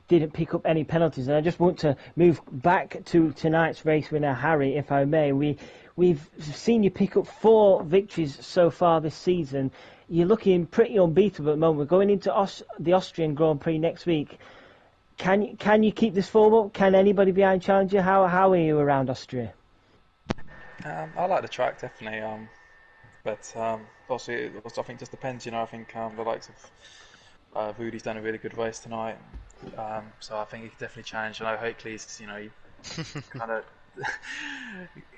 didn't pick up any penalties. And I just want to move back to tonight's race winner, Harry, if I may. We've seen you pick up 4 victories so far this season. You're looking pretty unbeatable at the moment. We're going into the Austrian Grand Prix next week. Can you keep this form up? Can anybody behind challenge you? How are you around Austria? I like the track, definitely. But obviously, I think it just depends. I think the likes of Rudy's done a really good race tonight, so I think he could definitely challenge. I know Hercules, he kind of,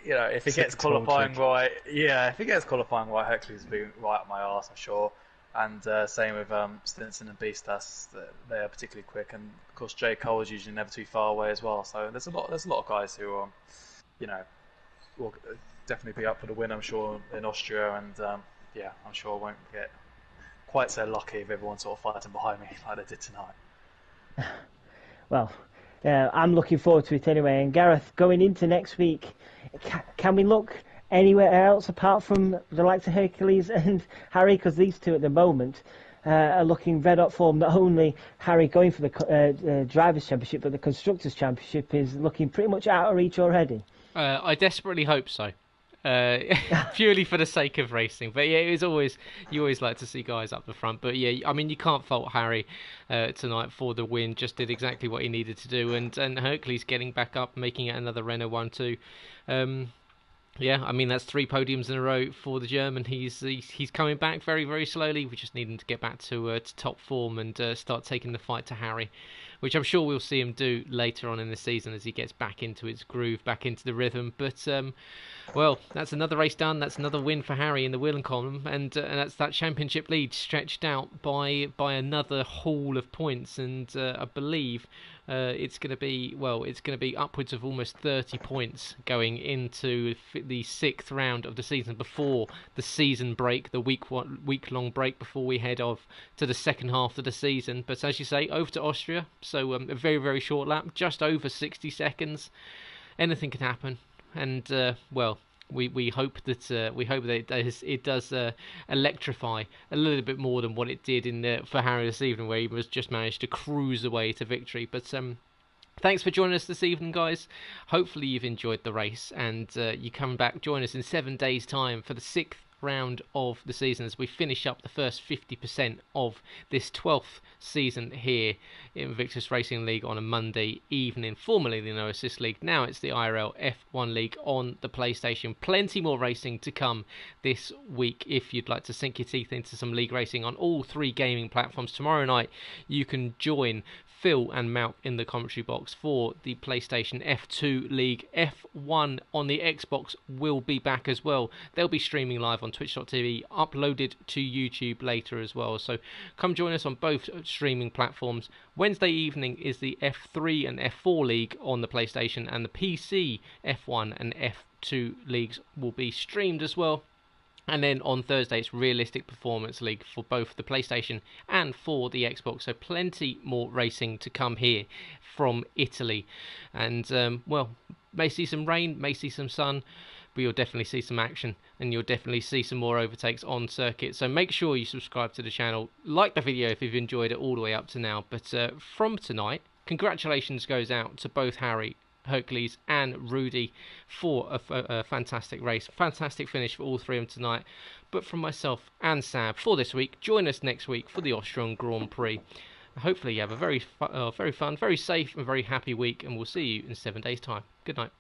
if he gets qualifying right, if he gets qualifying right, Hercules will be right up my arse, I'm sure. And same with Stinson and Beastas, they are particularly quick, and of course JCol is usually never too far away as well. So there's a lot of guys who will definitely be up for the win, I'm sure, in Austria, and I'm sure I won't get quite so lucky if everyone's sort of fighting behind me like they did tonight. Well, I'm looking forward to it anyway. And Gareth, going into next week, can we look anywhere else apart from the likes of Hercules and Harry? Because these two at the moment are looking red hot form. Not only Harry going for the Drivers' Championship, but the Constructors' Championship is looking pretty much out of reach already. I desperately hope so. Purely for the sake of racing, but yeah, you always like to see guys up the front. But yeah, I mean, you can't fault Harry tonight for the win. Just did exactly what he needed to do, and Hercules getting back up, making it another Renault 1-2. Yeah, I mean, that's 3 podiums in a row for the German. He's coming back very, very slowly. We just need him to get back to top form and start taking the fight to Harry, which I'm sure we'll see him do later on in the season as he gets back into his groove, back into the rhythm. But well, that's another race done. That's another win for Harry in the wheel and column, and that's that championship lead stretched out by another haul of points. And I believe it's going to be upwards of almost 30 points going into the 6th round of the season before the season break, the week-long break before we head off to the second half of the season. But as you say, over to Austria, so a very, very short lap, just over 60 seconds. Anything can happen. And we hope that it does electrify a little bit more than what it did for Harry this evening, where he was just managed to cruise away to victory. But thanks for joining us this evening, guys. Hopefully you've enjoyed the race, and you come back, join us in 7 days' time for the 6th round of the season as we finish up the first 50% of this 12th season here in Invictus Racing League on a Monday evening, formerly the No Assist League. Now it's the IRL F1 League on the PlayStation. Plenty more racing to come this week if you'd like to sink your teeth into some league racing on all three gaming platforms. Tomorrow night you can join Phil and Malc in the commentary box for the PlayStation F2 League. F1 on the Xbox will be back as well. They'll be streaming live on twitch.tv, uploaded to YouTube later as well. So come join us on both streaming platforms. Wednesday evening is the F3 and F4 League on the PlayStation, and the PC F1 and F2 leagues will be streamed as well. And then on Thursday, it's Realistic Performance League for both the PlayStation and for the Xbox. So plenty more racing to come here from Italy. And, well, may see some rain, may see some sun, but you'll definitely see some action. And you'll definitely see some more overtakes on circuit. So make sure you subscribe to the channel. Like the video if you've enjoyed it all the way up to now. But from tonight, congratulations goes out to both Harry, Hercules and Rudy for a fantastic race, fantastic finish for all three of them tonight. But from myself and Sab for this week, join us next week for the Austrian Grand Prix. Hopefully you have a very fun, very safe and very happy week, and we'll see you in 7 days time. Good night.